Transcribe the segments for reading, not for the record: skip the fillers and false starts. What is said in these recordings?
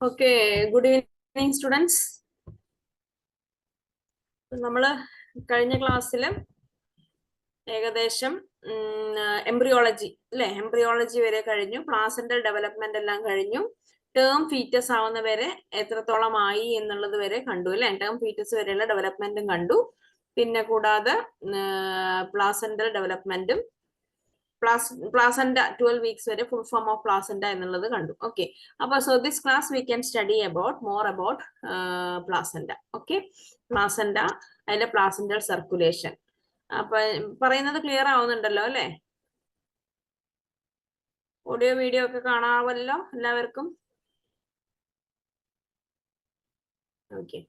Okay, good evening, students. നമ്മള് കഴിഞ്ഞ ക്ലാസ്സിൽ ഏകദേശം എംബ്രിയോളജി അല്ലെ, എംബ്രിയോളജി വരെ കഴിഞ്ഞു, പ്ലാസന്റൽ ഡെവലപ്മെന്റ് എല്ലാം കഴിഞ്ഞു, ടേം ഫീറ്റസ് ആവുന്ന വരെ എത്രത്തോളം ആയി എന്നുള്ളത് വരെ കണ്ടു അല്ലെ. ടേം ഫീറ്റസ് വരെയുള്ള ഡെവലപ്മെന്റും കണ്ടു. പിന്നെ കൂടാതെ പ്ലാസന്റൽ ഡെവലപ്മെന്റും placenta 12 weeks വരെ full form of placenta എന്നുള്ളത് കണ്ടു. ഓക്കെ, അപ്പൊ so this class we can study more about placenta. Okay, placenta അതിന്റെ placental circulation. അപ്പൊ പറയുന്നത് ക്ലിയർ ആവുന്നുണ്ടല്ലോ അല്ലെ? ഓഡിയോ വീഡിയോ ഒക്കെ കാണാമല്ലോ എല്ലാവർക്കും? Okay,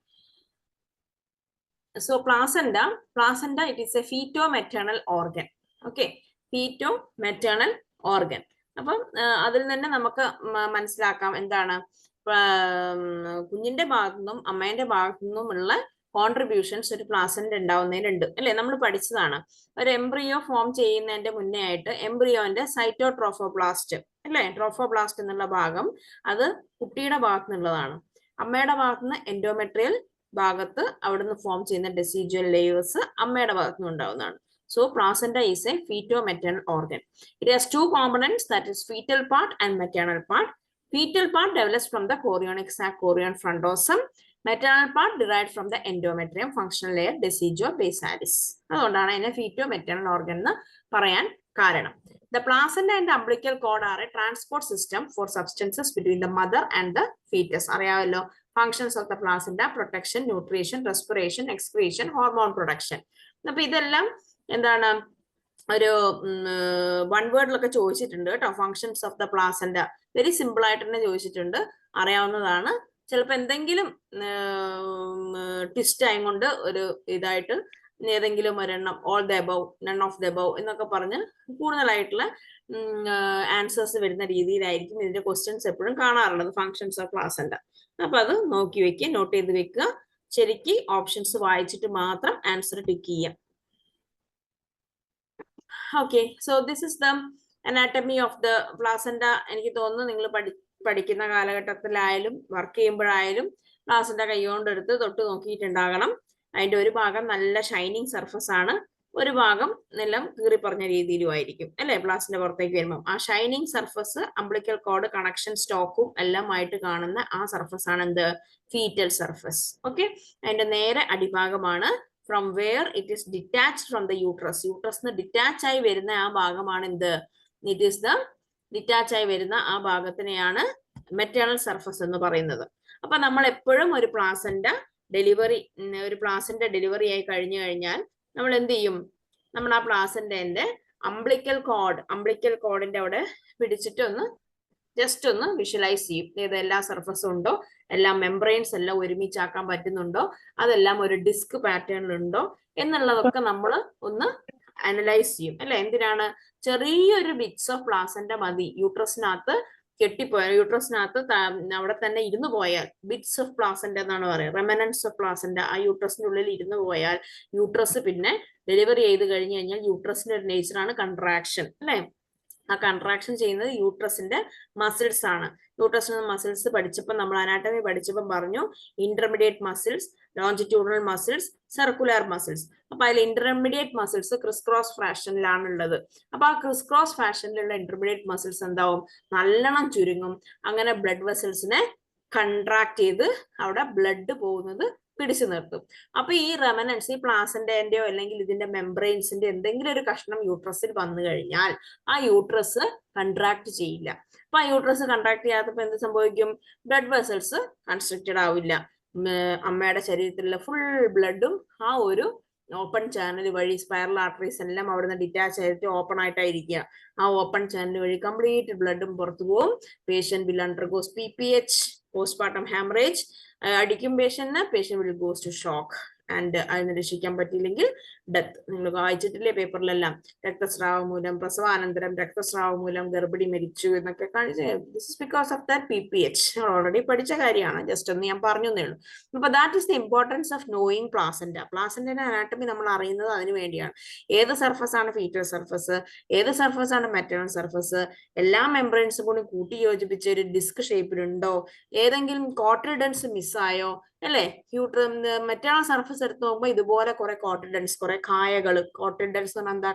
so placenta it is a feto-maternal organ. Okay, ഫീറ്റോ maternal organ. അപ്പം അതിൽ തന്നെ നമുക്ക് മനസ്സിലാക്കാം എന്താണ് കുഞ്ഞിന്റെ ഭാഗത്തുനിന്നും അമ്മേന്റെ ഭാഗത്തുനിന്നുമുള്ള കോൺട്രിബ്യൂഷൻസ് ഒരു പ്ലാസന്റ് ഉണ്ടാവുന്നതിനുണ്ട് അല്ലെ. നമ്മൾ പഠിച്ചതാണ്, ഒരു എംബ്രിയോ ഫോം ചെയ്യുന്നതിന്റെ മുന്നേ ആയിട്ട് എംബ്രിയോന്റെ സൈറ്റോട്രോഫോബ്ലാസ്റ്റ് അല്ലെ, ട്രോഫോബ്ലാസ്റ്റ് എന്നുള്ള ഭാഗം അത് കുട്ടിയുടെ ഭാഗത്തു നിന്നുള്ളതാണ്. അമ്മയുടെ ഭാഗത്തുനിന്ന് എൻഡോമെട്രിയൽ ഭാഗത്ത് അവിടുന്ന് ഫോം ചെയ്യുന്ന ഡെസിജ്വൽ ലെയേഴ്സ് അമ്മയുടെ ഭാഗത്തുനിന്ന് ഉണ്ടാവുന്നതാണ്. So placenta is a feto-maternal organ. It has two components, that is fetal part and maternal part. Fetal part develops from the chorionic sac, chorion frontosum. Maternal part derived from the endometrium functional layer deciduo basalis. അതുകൊണ്ടാണ് അതിനെ feto-maternal organ എന്ന് പറയാൻ കാരണം. The placenta and the umbilical cord are a transport system for substances between the mother and the fetus. അറിയാമല്ലോ, functions of the placenta: protection, nutrition, respiration, excretion, hormone production. അപ്പൊ ഇതെല്ലാം എന്താണ് ഒരു വൺ വേർഡിലൊക്കെ ചോദിച്ചിട്ടുണ്ട് കേട്ടോ. Functions of the placenta very simple ആയിട്ട് തന്നെ ചോദിച്ചിട്ടുണ്ട്, അറിയാവുന്നതാണ്. ചിലപ്പോൾ എന്തെങ്കിലും ട്വിസ്റ്റ് ആയും കൊണ്ട് ഒരു ഇതായിട്ട് ഏതെങ്കിലും ഒരെണ്ണം all the above, none of the above എന്നൊക്കെ പറഞ്ഞ് കൂടുതലായിട്ടുള്ള ആൻസേഴ്സ് വരുന്ന രീതിയിലായിരിക്കും ഇതിന്റെ ക്വസ്റ്റ്യൻസ് എപ്പോഴും കാണാറുള്ളത്, ഫങ്ഷൻസ് ഓഫ് പ്ലാസന്റ. അപ്പൊ അത് നോക്കി വെക്കുക, നോട്ട് ചെയ്ത് വെക്കുക, ശരിക്ക് ഓപ്ഷൻസ് വായിച്ചിട്ട് മാത്രം ആൻസർ ടിക്ക് ചെയ്യാം. Okay, so this is the anatomy of the placenta. എനിക്ക് തോന്നുന്നു നിങ്ങൾ പഠിക്കുന്ന കാലഘട്ടത്തിലായാലും വർക്ക് ചെയ്യുമ്പോഴായാലും പ്ലാസന്റ കൈകൊണ്ടെടുത്ത് തൊട്ട് നോക്കിയിട്ടുണ്ടാകണം. അതിന്റെ ഒരു ഭാഗം നല്ല ഷൈനിങ് സർഫസ് ആണ്, ഒരു ഭാഗം നിലം കീറി പറഞ്ഞ രീതിയിലും ആയിരിക്കും അല്ലെ. പ്ലാസന്റ പുറത്തേക്ക് വരുമ്പോൾ ആ shining surface umbilical cord connection സ്റ്റോക്കും എല്ലാം ആയിട്ട് കാണുന്ന ആ സർഫസ് ആണ് എന്ത്, ഫീറ്റൽ സർഫസ്. ഓക്കെ, അതിന്റെ നേരെ അടിഭാഗമാണ് from where it is detached from the uterus. Uterus ന്ന് ഡിറ്റാച്ച് ആയി വരുന്ന ആ ഭാഗമാണ് എന്ത്, it is the ഡിറ്റാച്ച് ആയി വരുന്ന ആ ഭാഗത്തിനെയാണ് മെറ്റേണൽ സർഫസ് എന്ന് പറയുന്നത്. അപ്പൊ നമ്മൾ എപ്പോഴും ഒരു പ്ലാസന്റ ഡെലിവറി ആയി കഴിഞ്ഞു കഴിഞ്ഞാൽ നമ്മൾ എന്ത് ചെയ്യും, നമ്മൾ ആ പ്ലാസന്റന്റെ അംബ്ലിക്കൽ കോഡിന്റെ അവിടെ പിടിച്ചിട്ട് ഒന്ന് ജസ്റ്റ് ഒന്ന് വിഷ്വലൈസ് ചെയ്യും. ഏതെല്ലാ സർഫസും ഉണ്ടോ, എല്ലാ മെംബ്രെയിൻസ് എല്ലാം ഒരുമിച്ചാക്കാൻ പറ്റുന്നുണ്ടോ, അതെല്ലാം ഒരു ഡിസ്ക് പാറ്റേണിലുണ്ടോ എന്നുള്ളതൊക്കെ നമ്മൾ ഒന്ന് അനലൈസ് ചെയ്യും അല്ലെ. എന്തിനാണ്, ചെറിയൊരു ബിറ്റ്സ് ഓഫ് പ്ലാസന്റ മതി യൂട്രസിനകത്ത് കെട്ടിപ്പോയാൽ, യൂട്രസിനകത്ത് അവിടെ തന്നെ ഇരുന്ന് പോയാൽ, ബിറ്റ്സ് ഓഫ് പ്ലാസന്റ എന്നാണ് പറയുക, റെമനൻസ് ഓഫ് പ്ലാസന്റ ആ യൂട്രസിന്റെ ഉള്ളിൽ ഇരുന്ന് പോയാൽ യൂട്രസ് പിന്നെ ഡെലിവറി ചെയ്ത് കഴിഞ്ഞു കഴിഞ്ഞാൽ യൂട്രസിന്റെ ഒരു നേച്ചറാണ് കൺട്രാക്ഷൻ അല്ലെ. ആ കൺട്രാക്ഷൻ ചെയ്യുന്നത് യൂട്രസിന്റെ മസിൽസ് ആണ്. യൂട്രസിന്റെ മസിൽസ് പഠിച്ചപ്പോൾ നമ്മൾ അനാട്ടമി പഠിച്ചപ്പോൾ പറഞ്ഞു intermediate muscles, longitudinal muscles, circular muscles. അപ്പൊ അതിൽ ഇന്റർമീഡിയറ്റ് മസിൽസ് ക്രിസ് ക്രോസ് ഫാഷനിലാണ് ഉള്ളത്. അപ്പൊ ആ ക്രിസ് ക്രോസ് ഫാഷനിലുള്ള ഇന്റർമീഡിയറ്റ് മസിൽസ് എന്താവും, നല്ലോണം ചുരുങ്ങും. അങ്ങനെ ബ്ലഡ് വെസൽസിനെ കൺട്രാക്ട് ചെയ്ത് അവിടെ ബ്ലഡ് പോകുന്നത് പിടിച്ചു നിർത്തും. അപ്പൊ ഈ റെമനൻസ്, ഈ പ്ലാസന്റെയോ അല്ലെങ്കിൽ ഇതിന്റെ മെംബ്രെയിൻസിന്റെ എന്തെങ്കിലും ഒരു കഷ്ണം യൂട്രസിൽ വന്നു കഴിഞ്ഞാൽ ആ യൂട്രസ് കൺട്രാക്ട് ചെയ്യില്ല. അപ്പൊ ആ യൂട്രസ് കൺട്രാക്ട് ചെയ്യാത്തപ്പോ എന്ത് സംഭവിക്കും, ബ്ലഡ് വെസൽസ് കൺസ്ട്രക്റ്റഡ് ആവില്ല. അമ്മയുടെ ശരീരത്തിലുള്ള ഫുൾ ബ്ലഡും ആ ഒരു ഓപ്പൺ ചാനൽ വഴി, സ്പൈറൽ ആർട്ടറീസ് എല്ലാം അവിടുന്ന് ഡിറ്റാച്ച് ആയിട്ട് ഓപ്പൺ ആയിട്ടായിരിക്കുക. ആ ഓപ്പൺ ചാനൽ വഴി കംപ്ലീറ്റ് ബ്ലഡും പുറത്തു പോകും. Patient will undergoes PPH, postpartum hemorrhage. അടിക്കും പേഷ്യന്റിന്, patient will goes to shock and അതിന് രക്ഷിക്കാൻ പറ്റിയില്ലെങ്കിൽ ഡെത്ത്. നിങ്ങൾ വായിച്ചിട്ടില്ലേ പേപ്പറിലെല്ലാം, രക്തസ്രാവം മൂലം, പ്രസവാനന്തരം രക്തസ്രാവം മൂലം ഗർഭിണി മരിച്ചു എന്നൊക്കെ കാണിച്ചു. This is because of that PPH. Already പഠിച്ച കാര്യമാണ്, ജസ്റ്റ് ഒന്ന് ഞാൻ പറഞ്ഞു തന്നേ ഉള്ളൂ. അപ്പൊ that is the importance of knowing placenta. പ്ലാസന്റയുടെ അനാട്ടമി നമ്മൾ അറിയുന്നത് അതിന് വേണ്ടിയാണ്. ഏത് സർഫസ് ആണ് ഫീറ്റൽ സർഫസ്, ഏത് സർഫസ് ആണ് മെറ്റേണൽ സർഫസ്, എല്ലാ മെംബ്രെയിൻസും കൂടി കൂട്ടി യോജിപ്പിച്ച് ഒരു ഡിസ്ക് ഷേപ്പിലുണ്ടോ, ഏതെങ്കിലും കോട്ടിൽഡൻസ് മിസ്സായോ, അല്ലെ? മെറ്റേണൽ സർഫസ് എടുത്ത് നോക്കുമ്പോൾ ഇതുപോലെ കുറെ കോട്ടിൽഡൻസ്, കുറെ കായകൾ. കോട്ടിൽഡൻസ് എന്ന് പറഞ്ഞാൽ എന്താ?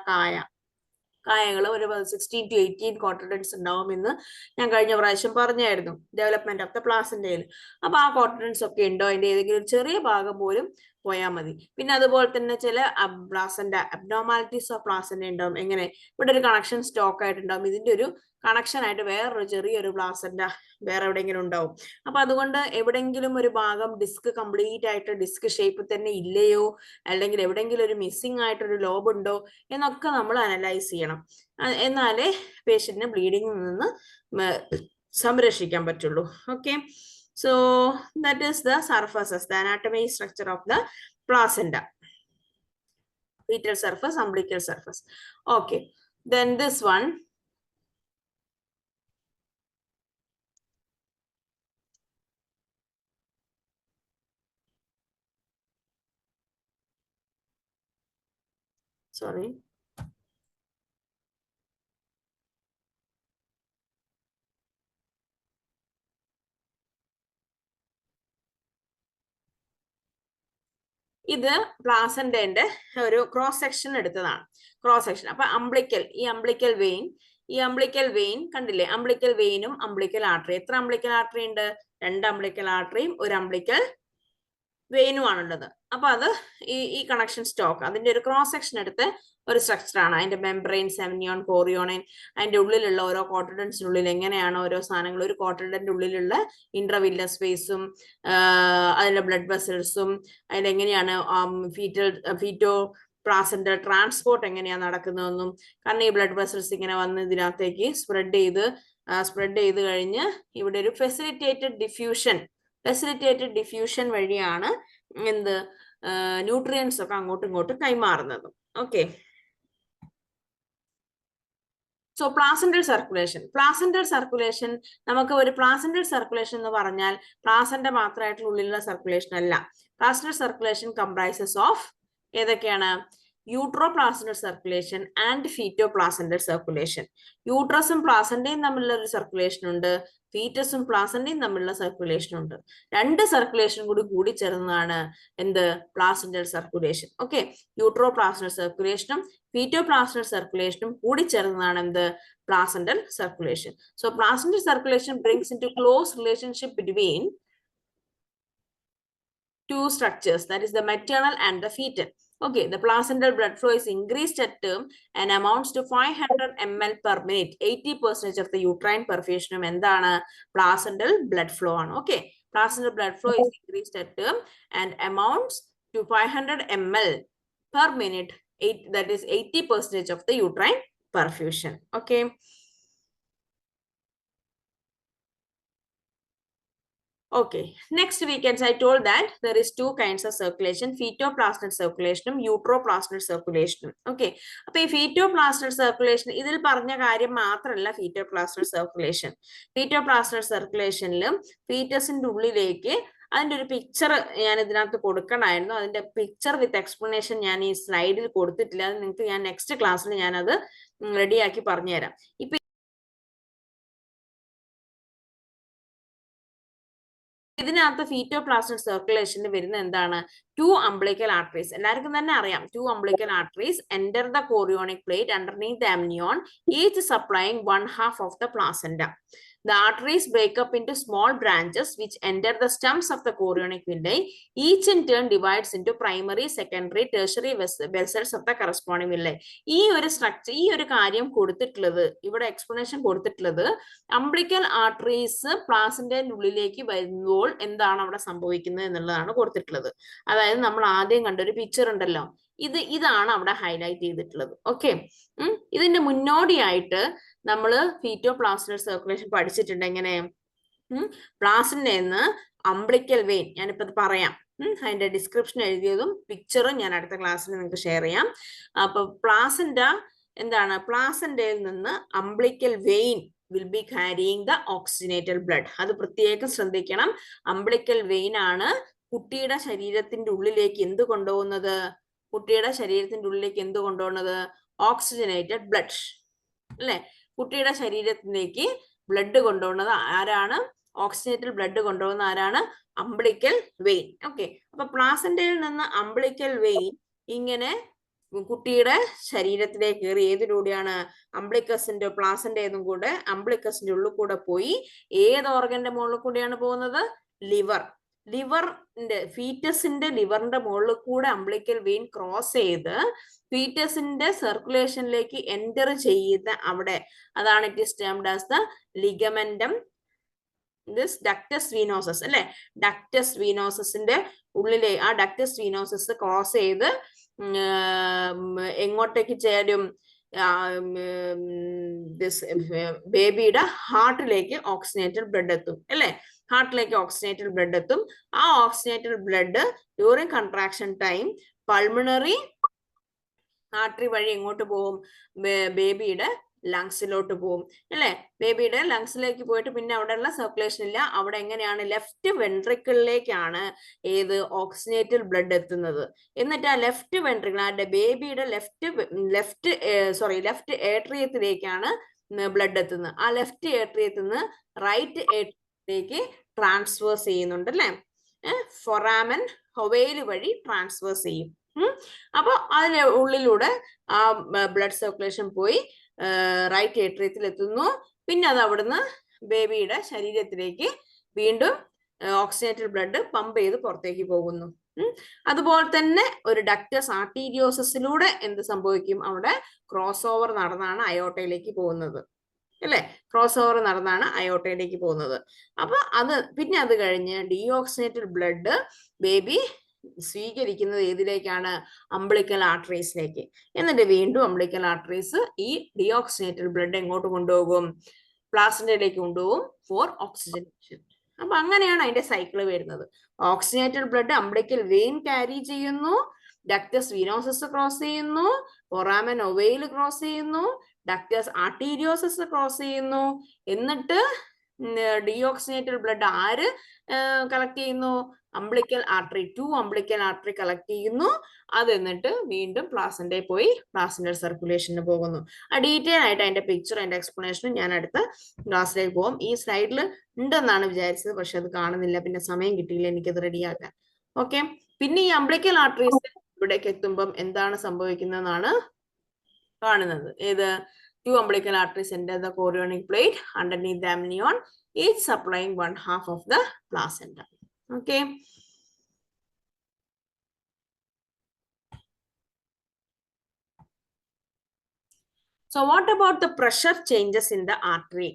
കായകൾ ഒരു 16 to 18 കോട്ടിൽഡൻസ് ഉണ്ടാവുമെന്ന് ഞാൻ കഴിഞ്ഞ പ്രാവശ്യം പറഞ്ഞായിരുന്നു, ഡെവലപ്മെന്റ് ഓഫ് ദ പ്ലാസന്റയിൽ. അപ്പൊ ആ കോട്ടിൽഡൻസ് ഒക്കെ ഉണ്ടോ, അതിന്റെ ഏതെങ്കിലും ചെറിയ ഭാഗം പോലും പോയാൽ മതി. പിന്നെ അതുപോലെ തന്നെ ചില പ്ലാസന്റ അബ്നോർമാലിറ്റീസ് ഓഫ് പ്ലാസന്റ ഉണ്ടാവും. എങ്ങനെ? ഇവിടെ ഒരു കണക്ഷൻ സ്റ്റോക്ക് ആയിട്ടുണ്ടാവും, ഇതിന്റെ ഒരു കണക്ഷൻ ആയിട്ട് വേറൊരു ചെറിയൊരു പ്ലാസന്റ വേറെ എവിടെയെങ്കിലും ഉണ്ടാവും. അപ്പൊ അതുകൊണ്ട് എവിടെയെങ്കിലും ഒരു ഭാഗം ഡിസ്ക് കംപ്ലീറ്റ് ആയിട്ട് ഡിസ്ക് ഷേപ്പ് തന്നെ ഇല്ലയോ, അല്ലെങ്കിൽ എവിടെയെങ്കിലും ഒരു മിസ്സിംഗ് ആയിട്ടൊരു ലോബ് ഉണ്ടോ എന്നൊക്കെ നമ്മൾ അനലൈസ് ചെയ്യണം. എന്നാലേ പേഷ്യന്റിന് ബ്ലീഡിങ്ങിൽ നിന്ന് സംരക്ഷിക്കാൻ പറ്റുള്ളൂ. Okay, so that is the surfaces, the anatomy structure of the placenta. Fetal surface, umbilical surface. Okay, then this one, sorry, ഇത് പ്ലാസന്റന്റെ ഒരു ക്രോസ് സെക്ഷൻ എടുത്തതാണ്. Cross section. അപ്പൊ അംബ്ലിക്കൽ, ഈ അംബ്ലിക്കൽ വെയിൻ കണ്ടില്ലേ? അംബ്ലിക്കൽ വെയിനും അംബ്ലിക്കൽ ആർട്ടറി. എത്ര umbilical artery ഉണ്ട്? 2 അംബ്ലിക്കൽ ആർട്ടറിയും 1 അംബ്ലിക്കൽ വെയിനുമാണുള്ളത്. അപ്പൊ അത് ഈ കണക്ഷൻ സ്റ്റോക്ക്, അതിന്റെ ഒരു ക്രോസ് സെക്ഷൻ എടുത്ത് ഒരു സ്ട്രക്ചർ ആണ്. അതിന്റെ മെംബ്രെയിൻ, സെമിനിയോൺ, കോറിയോണൈൻ, അതിന്റെ ഉള്ളിലുള്ള ഓരോ കോട്ടിൽഡൻസിനുള്ളിൽ എങ്ങനെയാണ് ഓരോ സാധനങ്ങൾ, ഒരു കോട്ടിൽഡന്റെ ഉള്ളിലുള്ള ഇന്റർവില്ലർ സ്പേസും അതിലെ ബ്ലഡ് വെസൽസും, അതിലെങ്ങനെയാണ് ഫീറ്റോ പ്ലാസന്റൽ ട്രാൻസ്പോർട്ട് എങ്ങനെയാണ് നടക്കുന്നതെന്നും. കാരണം ഈ ബ്ലഡ് വെസൽസ് ഇങ്ങനെ വന്ന് ഇതിനകത്തേക്ക് സ്പ്രെഡ് ചെയ്ത് കഴിഞ്ഞ് ഇവിടെ ഒരു ഫെസിലിറ്റേറ്റഡ് ഡിഫ്യൂഷൻ വഴിയാണ് എന്ത് ന്യൂട്രിയൻസ് ഒക്കെ അങ്ങോട്ടും ഇങ്ങോട്ടും കൈമാറുന്നത്. ഓക്കെ, സോ പ്ലാസന്റൽ സർക്കുലേഷൻ നമുക്ക് ഒരു പ്ലാസന്റൽ സർക്കുലേഷൻ എന്ന് പറഞ്ഞാൽ പ്ലാസന്റ മാത്രമായിട്ടുള്ള ഉള്ളിലുള്ള സർക്കുലേഷൻ അല്ല. പ്ലാസന്റൽ സർക്കുലേഷൻ കംപ്രൈസസ് ഓഫ് ഏതൊക്കെയാണ്? Utero placental circulation and feto placental circulation. യൂട്രസും പ്ലാസന്റയും തമ്മിലുള്ള ഒരു സർക്കുലേഷൻ ഉണ്ട്, ഫീറ്റസും പ്ലാസന്റയും തമ്മിലുള്ള സർക്കുലേഷൻ ഉണ്ട്. 2 സർക്കുലേഷൻ കൂടി ചേർന്നതാണ് എന്ത്? Placental circulation. Okay, utero placental സർക്കുലേഷനും ഫീറ്റോ പ്ലാസന്റൽ സർക്കുലേഷനും കൂടി ചേർന്നതാണ് എന്ത്? Placental circulation. So placental circulation brings into close relationship between 2 structures, that is the maternal and the fetal. Okay, the placental blood flow is increased at term and amounts to 500 ml per minute. 80% of the uterine perfusion endana placental blood flow ആണ്. Okay, placental blood flow is increased at term and amounts to 500 ml per minute. That is 80% of the uterine perfusion. Okay. Okay, next weekends I told that there is 2 kinds of circulation, fetoplasmal circulation, utroplasmal circulation. Okay, അപ്പൊ ഈ ഫീറ്റോപ്ലാസ്മൽ circulation ഇതിൽ പറഞ്ഞ കാര്യം മാത്രമല്ല ഫീറ്റോപ്ലാസ്മൽ സർക്കുലേഷനിലും ഫീറ്റസിന്റെ ഉള്ളിലേക്ക് അതിന്റെ ഒരു picture ഞാൻ ഇതിനകത്ത് കൊടുക്കണമായിരുന്നു. അതിന്റെ പിക്ചർ വിത്ത് എക്സ്പ്ലനേഷൻ ഞാൻ ഈ സ്ലൈഡിൽ കൊടുത്തിട്ടില്ല. അത് നിങ്ങൾക്ക് ഞാൻ നെക്സ്റ്റ് ക്ലാസ്സിൽ ഞാൻ അത് റെഡിയാക്കി പറഞ്ഞുതരാം. ഇപ്പൊ ഇതിനകത്ത് ഫീറ്റോപ്ലാസ്മൽ സർക്കുലേഷനിൽ വരുന്ന എന്താണ്? 2 umbilical arteries. എല്ലാവർക്കും തന്നെ അറിയാം 2 umbilical arteries enter the chorionic plate underneath the amnion, each supplying 1/2 of the placenta. The arteries break up into small branches which enter the stems of the chorionic villi. Each in turn divides into primary, secondary, tertiary vessels of the corresponding villi. ഈ ഒരു structure, ഈ ഒരു കാര്യം കൊടുത്തിട്ടുള്ളത്, ഇവിടെ explanation കൊടുത്തിട്ടുള്ളത് umbilical arteries പ്ലാസന്റയുടെ ഉള്ളിലേക്ക് വരുമ്പോൾ എന്താണ് അവിടെ സംഭവിക്കുന്നത് എന്നുള്ളതാണ് കൊടുത്തിട്ടുള്ളത്. അതായത് നമ്മൾ ആദ്യം കണ്ടൊരു പിക്ചർ ഉണ്ടല്ലോ, ഇതാണ് അവിടെ ഹൈലൈറ്റ് ചെയ്തിട്ടുള്ളത്. ഓക്കെ, ഇതിന്റെ മുന്നോടിയായിട്ട് നമ്മൾ ഫീറ്റോപ്ലാസ്മൽ സർക്കുലേഷൻ പഠിച്ചിട്ടുണ്ട്. എങ്ങനെ? പ്ലാസന്റയിൽ നിന്ന് അംബ്ലിക്കൽ വെയിൻ, ഞാനിപ്പോ പറയാം, അതിന്റെ ഡിസ്ക്രിപ്ഷൻ എഴുതിയതും പിക്ചറും ഞാൻ അടുത്ത ക്ലാസ്സിൽ നിങ്ങൾക്ക് ഷെയർ ചെയ്യാം. അപ്പൊ പ്ലാസന്റ എന്താണ്? പ്ലാസന്റയിൽ നിന്ന് umbilical vein will be carrying the oxygenated blood. അത് പ്രത്യേകം ശ്രദ്ധിക്കണം. അംബ്ലിക്കൽ വെയിൻ ആണ് കുട്ടിയുടെ ശരീരത്തിന്റെ ഉള്ളിലേക്ക് എന്ത് കൊണ്ടുപോകുന്നത്? കുട്ടിയുടെ ശരീരത്തിന്റെ ഉള്ളിലേക്ക് എന്ത് കൊണ്ടുപോകുന്നത്? ഓക്സിജനേറ്റഡ് ബ്ലഡ് അല്ലെ? കുട്ടിയുടെ ശരീരത്തിലേക്ക് ബ്ലഡ് കൊണ്ടുപോകുന്നത് ആരാണ്? ഓക്സിജനേറ്റഡ് ബ്ലഡ് കൊണ്ടുപോകുന്ന ആരാണ്? Umbilical vein. ഓക്കെ, അപ്പൊ പ്ലാസന്റയിൽ നിന്ന് അംബ്ലിക്കൽ വെയിൻ ഇങ്ങനെ കുട്ടിയുടെ ശരീരത്തിലേക്ക് കയറി ഏതിലൂടെയാണ്? അംബ്ലിക്കസിന്റെ പ്ലാസന്റേതും കൂടെ അംബ്ലിക്കസിന്റെ ഉള്ളിൽ കൂടെ പോയി ഏത് ഓർഗന്റെ മുകളിൽ കൂടെയാണ് പോകുന്നത്? ലിവർ. ലിവറിന്റെ ഫീറ്റസിന്റെ ലിവറിന്റെ മുകളിൽ കൂടെ അംബ്ലിക്കൽ വെയിൻ ക്രോസ് ചെയ്ത് ഫീറ്റസിന്റെ സർക്കുലേഷനിലേക്ക് എൻറ്റർ ചെയ്യുന്ന അവിടെ അതാണ് it is termed as the ligamentum this ductus venosus അല്ലെ? ഡക്ടസ് വീനോസസിന്റെ ഉള്ളിലെ ആ ഡക്ടസ് വീനോസസ് ക്രോസ് ചെയ്ത് എങ്ങോട്ടേക്ക് ചേരും? ബേബിയുടെ ഹാർട്ടിലേക്ക് ഓക്സിജനേറ്റഡ് ബ്ലഡ് എത്തും അല്ലെ? ഹാർട്ടിലേക്ക് ഓക്സിജനേറ്റഡ് ബ്ലഡ് എത്തും. ആ oxygenated blood during contraction time pulmonary artery വഴി എങ്ങോട്ട് പോകും? ബേബിയുടെ ലങ്സിലോട്ട് പോകും അല്ലെ? ബേബിയുടെ ലങ്സിലേക്ക് പോയിട്ട് പിന്നെ അവിടെയുള്ള സർക്കുലേഷൻ ഇല്ല. അവിടെ എങ്ങനെയാണ്? ലെഫ്റ്റ് വെൻട്രിക്കിളിലേക്കാണ് ഏത് ഓക്സിജനേറ്റഡ് ബ്ലഡ് എത്തുന്നത്. എന്നിട്ട് ആ ലെഫ്റ്റ് വെൻട്രിക്കിൾ ആ ബേബിയുടെ ലെഫ്റ്റ് ഏട്രിയത്തിലേക്കാണ് ബ്ലഡ് എത്തുന്നത്. ആ ലെഫ്റ്റ് ഏട്രിയത്തിൽ നിന്ന് റൈറ്റ് ഏട്രിയത്തിലേക്ക് ട്രാൻസ്ഫേഴ്സ് ചെയ്യുന്നുണ്ട് അല്ലെ? ഫൊറാമൻ ഹൊവൈൽ വഴി ട്രാൻസ്ഫേഴ്സ് ചെയ്യും. അപ്പൊ അതിന് ഉള്ളിലൂടെ ആ ബ്ലഡ് സർക്കുലേഷൻ പോയി റൈറ്റ് ഏട്രിയത്തിൽ എത്തുന്നു. പിന്നെ അത് അവിടുന്ന് ബേബിയുടെ ശരീരത്തിലേക്ക് വീണ്ടും ഓക്സിജനേറ്റഡ് ബ്ലഡ് പമ്പ് ചെയ്ത് പുറത്തേക്ക് പോകുന്നു. അതുപോലെ തന്നെ ഒരു ഡക്ടസ് ആർട്ടീരിയോസിലൂടെ എന്ത് സംഭവിക്കും? അവിടെ ക്രോസ് ഓവർ നടന്നാണ് അയോട്ടയിലേക്ക് പോകുന്നത് അല്ലെ? ക്രോസ് ഓവർ നടന്നാണ് അയോട്ടയിലേക്ക് പോകുന്നത്. അപ്പൊ പിന്നെ അത് കഴിഞ്ഞ് ഡീഓക്സിജനേറ്റഡ് ബ്ലഡ് ബേബി സ്വീകരിക്കുന്നത് ഏതിലേക്കാണ്? അംബ്ലിക്കൽ ആർട്ടറീസിലേക്ക്. എന്നിട്ട് വീണ്ടും അംബ്ലിക്കൽ ആർട്ടറീസ് ഈ ഡീഓക്സിജനേറ്റഡ് ബ്ലഡ് എങ്ങോട്ട് കൊണ്ടുപോകും? പ്ലാസന്റയിലേക്ക് കൊണ്ടുപോകും ഫോർ ഓക്സിജനേഷൻ. അപ്പൊ അങ്ങനെയാണ് അതിന്റെ സൈക്കിൾ വരുന്നത്. Oxygenated blood umbilical vein carry ചെയ്യുന്നു, ഡക്ടസ് വീനോസസ് ക്രോസ് ചെയ്യുന്നു, ഫൊറാമൻ ഒവൈൽ ക്രോസ് ചെയ്യുന്നു, ഡക്ടസ് ആർട്ടീരിയോസസ് ക്രോസ് ചെയ്യുന്നു. എന്നിട്ട് ഡീഓക്സിജനേറ്റഡ് ബ്ലഡ് ആര് കളക്ട് ചെയ്യുന്നു? Umbilical artery, 2 umbilical artery collect ചെയ്യുന്നു. അത് എന്നിട്ട് വീണ്ടും പ്ലാസന്റയിൽ പോയി പ്ലാസന്റൽ സർക്കുലേഷന് പോകുന്നു. ആ ഡീറ്റെയിൽ ആയിട്ട് അതിന്റെ പിക്ചർ അതിന്റെ എക്സ്പ്ലനേഷനും ഞാൻ അടുത്ത ക്ലാസ്സിലേക്ക് പോകും. ഈ സ്ലൈഡിൽ ഉണ്ടെന്നാണ് വിചാരിച്ചത്, പക്ഷെ അത് കാണുന്നില്ല. പിന്നെ സമയം കിട്ടിയില്ല എനിക്കത് റെഡിയാക്കാൻ. ഓക്കെ, പിന്നെ ഈ അംബ്ലിക്കൽ ആർട്ടറീസ് ഇവിടേക്ക് എത്തുമ്പം എന്താണ് സംഭവിക്കുന്നതെന്നാണ് കാണുന്നത്. ഏത്? 2 umbilical arteries enter the chorionic plate underneath the amnion, each supplying 1/2 of the placenta. Okay. So what about the pressure changes in the artery?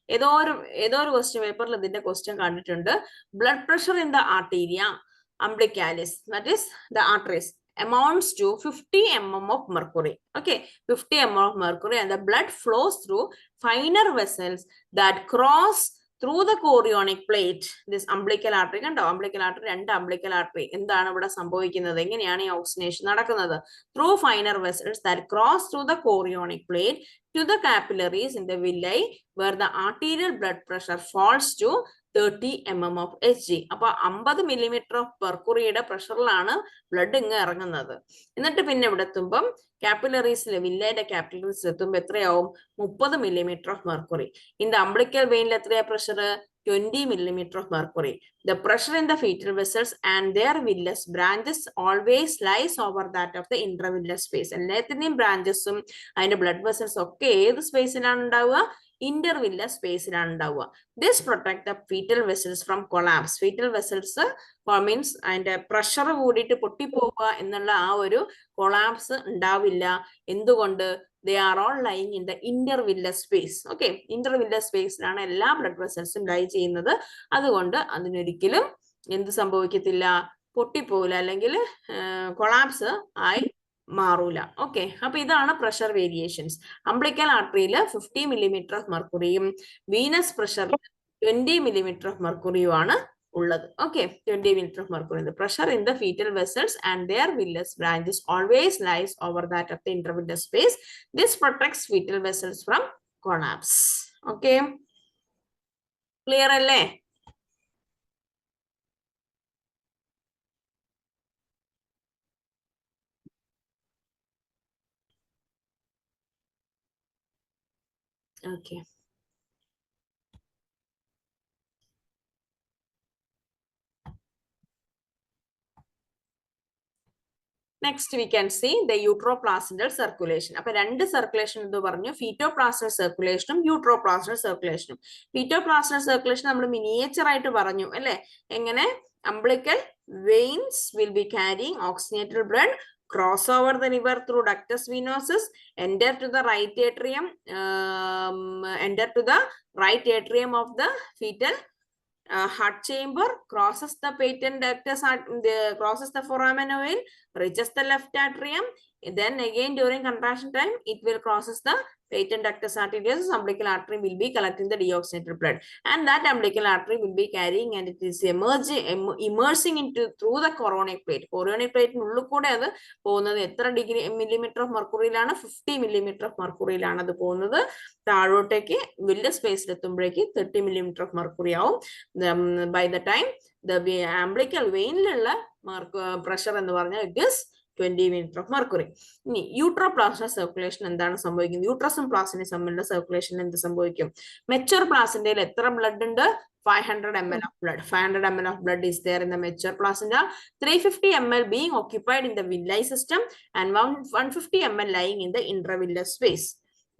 ഏതോ ഒരു ക്വസ്റ്റ്യൻ പേപ്പറിൽ ഇതിന്റെ ക്വസ്റ്റ്യൻ കണ്ടിട്ടുണ്ട്. Blood pressure in the arteria umbilicalis, that is the arteries, amounts to 50 mm of mercury. Okay, 50 mm of mercury, and the blood flows through finer vessels that cross through the chorionic plate. This umbilical artery കണ്ടോ? umbilical artery, 2 umbilical artery. എന്താണ് ഇവിടെ സംഭവിക്കുന്നത്? എങ്ങനെയാണ് ഈ oxygenation നടക്കുന്നത്? Through finer vessels that cross through the chorionic plate to the capillaries in the villi, where the arterial blood pressure falls to 30 mm of Hg. അപ്പൊ 50 millimeter of മെർക്കുറിയുടെ പ്രഷറിലാണ് blood ഇങ്ങ് ഇറങ്ങുന്നത്. എന്നിട്ട് പിന്നെ ഇവിടെ എത്തുമ്പം കാപ്പിലറീസിലെ വില്ലയുടെ കാപ്പിലറീസിൽ എത്തുമ്പോൾ എത്രയാവും? 30 millimeter of mercury. In the umbilical vein എത്രയാ pressure? 20 millimeter of mercury. The pressure in the fetal vessels and their villus branches always lies over that of the intravillous space. എല്ലാത്തിന്റെയും ബ്രാഞ്ചസും അതിന്റെ ബ്ലഡ് വെസൽസ് ഒക്കെ ഏത് സ്പേസിലാണ് ഉണ്ടാവുക? Intervillous സ്പേസിലാണ് ഉണ്ടാവുക. This protect the fetal vessels from collapse. Fetal vessels means അതിന്റെ pressure കൂടിയിട്ട് പൊട്ടിപ്പോവുക എന്നുള്ള ആ ഒരു കൊളാപ്സ് ഉണ്ടാവില്ല. എന്തുകൊണ്ട്? they are all lying in the intervillous space. Okay, intervillous സ്പേസിലാണ് എല്ലാ ബ്ലഡ് വെസൽസും ലൈ ചെയ്യുന്നത്. അതുകൊണ്ട് അതിനൊരിക്കലും എന്ത് സംഭവിക്കത്തില്ല? പൊട്ടിപ്പോവില്ല, അല്ലെങ്കിൽ കൊളാപ്സ് ആയി മാറൂല. ഓക്കെ, അപ്പൊ ഇതാണ് പ്രഷർ വേരിയേഷൻസ്. അംബ്ലിക്കൽ ആർട്ടറിയിൽ 50 millimeter of mercury, വീനസ് പ്രഷറിൽ 20 millimeter of mercury ആണ് ഉള്ളത്. Okay, 20 millimeter of mercury. The pressure in the fetal vessels and their villus branches always lies over that of the intravillous space. This protects fetal vessels from collapse. Okay, clear അല്ലേ? Okay. Next we can see the uteroplacental circulation. അപ്പോൾ രണ്ട് circulation എന്ന് പറഞ്ഞു, ഫീറ്റോപ്ലാസന്റൽ സർക്കുലേഷനും യൂട്രോപ്ലാസന്റൽ സർക്കുലേഷനും. ഫീറ്റോപ്ലാസന്റൽ circulation നമ്മൾ miniature ആയിട്ട് പറഞ്ഞു അല്ലെ, എങ്ങനെ umbilical veins will be carrying oxygenated blood, cross over the liver through ductus venosus, enter to the right atrium, of the fetal heart chamber, crosses the patent ductus, crosses the foramen vein, reaches the left atrium. Then again during contraction time, it will crosses the patent ductus arteriosus. Umbilical artery will be collecting the deoxygenated blood, and that umbilical artery will be carrying, and it is immersing into through the chorionic plate. Chorionic plate ഉള്ളിൽ കൂടെ അത് പോകുന്നത് എത്ര degree millimetre of മെർക്കുറിയിലാണ്? 50 millimeter of മെർക്കുറിയിലാണ് അത് പോകുന്നത്. താഴോട്ടേക്ക് വലിയ സ്പേസിൽ എത്തുമ്പോഴേക്ക് 30 millimeter of മെർക്കുറി ആവും. By the time the umbilical vein-ലുള്ള pressure എന്ന് പറഞ്ഞാൽ it is 20 millimeter of mercury. ഇനി യൂട്രോപ്ലാസന്റൽ സർക്കുലേഷൻ എന്താണ് സംഭവിക്കുന്നത്? യൂട്രസും പ്ലാസന്റയും തമ്മിലുള്ള സർക്കുലേഷൻ എന്ത് സംഭവിക്കും? മെച്ചൂർ പ്ലാസന്റയിൽ എത്ര ബ്ലഡ് ഉണ്ട്? 500 ml of blood. 500 ml of blood is there in the mature placenta. 350 ml being occupied in the villi system and 150 ml lying in the intravillous space.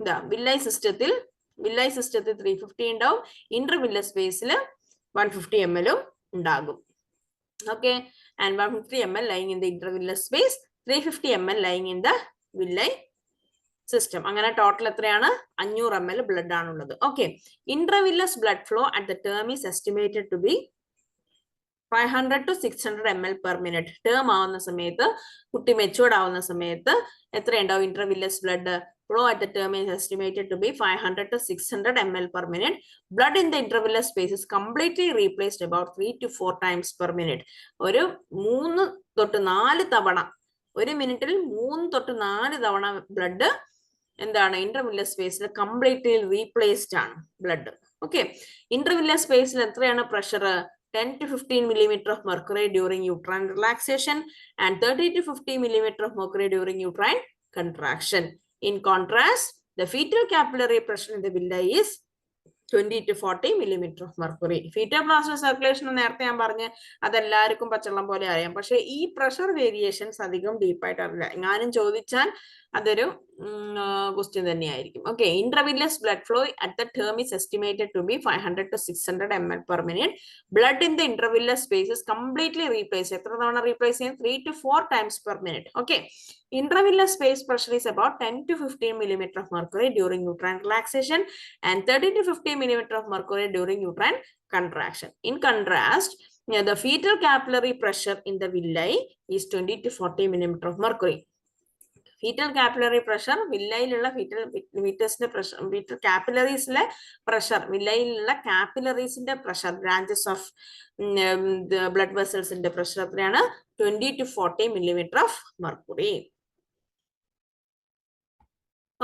The villi system 350 ഉണ്ടാവും, intravillous space 150 ml ഉണ്ടാകും. Okay, and 150 ml lying in the intravillous space, 350 ml lying in the villi system. അങ്ങനെ total എത്രയാണ്? 500 ml blood ആണുള്ളത്. Okay, intravillous blood flow at the term is estimated to be 500 to 600 ml per minute. Term ആവുന്ന സമയത്ത്, കുട്ടി matured ആവുന്ന സമയത്ത് എത്ര ഉണ്ടാവും intravillous blood flow at the term is estimated to be 500 to 600 ml per minute. Blood in the intravillous space is completely replaced about 3 to 4 times per minute. ഒരു 3 തൊട്ട് 4 തവണ, ഒരു മിനിറ്റിൽ 3 തൊട്ട് 4 തവണ ബ്ലഡ് എന്താണ് ഇന്റർവില്ലസ് സ്പേസിൽ കംപ്ലീറ്റ്ലി റീപ്ലേസ്ഡ് ആണ് ബ്ലഡ്. ഓക്കെ, ഇന്റർവില്ലസ് സ്പേസിൽ എത്രയാണ് pressure? 10 to 15 millimeter of mercury during uterine relaxation and 30 to 50 millimeter of mercury during uterine contraction. In contrast, the fetal capillary pressure in the villi is 20 to 40 millimeter of mercury. Fetoplasmal circulation നേരത്തെ ഞാൻ പറഞ്ഞ അതെല്ലാവർക്കും പച്ചവെള്ളം പോലെ അറിയാം, പക്ഷെ ഈ pressure variations അധികം ഡീപ്പായിട്ട് അറിയില്ല. എങ്ങാനും ചോദിച്ചാൽ അതൊരു ക്വസ്റ്റ്യൻ തന്നെയായിരിക്കും. Okay, intravillous blood flow at the term is estimated to be 500 to 600 ml per minute. Blood in the intravillous space is completely replaced. എത്ര തവണ റീപ്ലേസ് ചെയ്യും? 3 to 4 times per minute. Okay, intravillous space pressure is about 10 to 15 millimeter of mercury during uterine relaxation and 30 to 50 millimeter of mercury during uterine contraction. In contrast, the fetal capillary pressure in the villi is 20 to 40 millimeter of mercury. Fetal capillary pressure, വില്ലയിലുള്ള ഫീറ്റസിന്റെ pressure, fetal കാപ്പിലറീസിലെ pressure, വില്ലയിലുള്ള കാപ്പിലറീസിന്റെ pressure, branches of blood വെസൽസിന്റെ pressure എത്രയാണ്? 20 to 40 millimeter of mercury.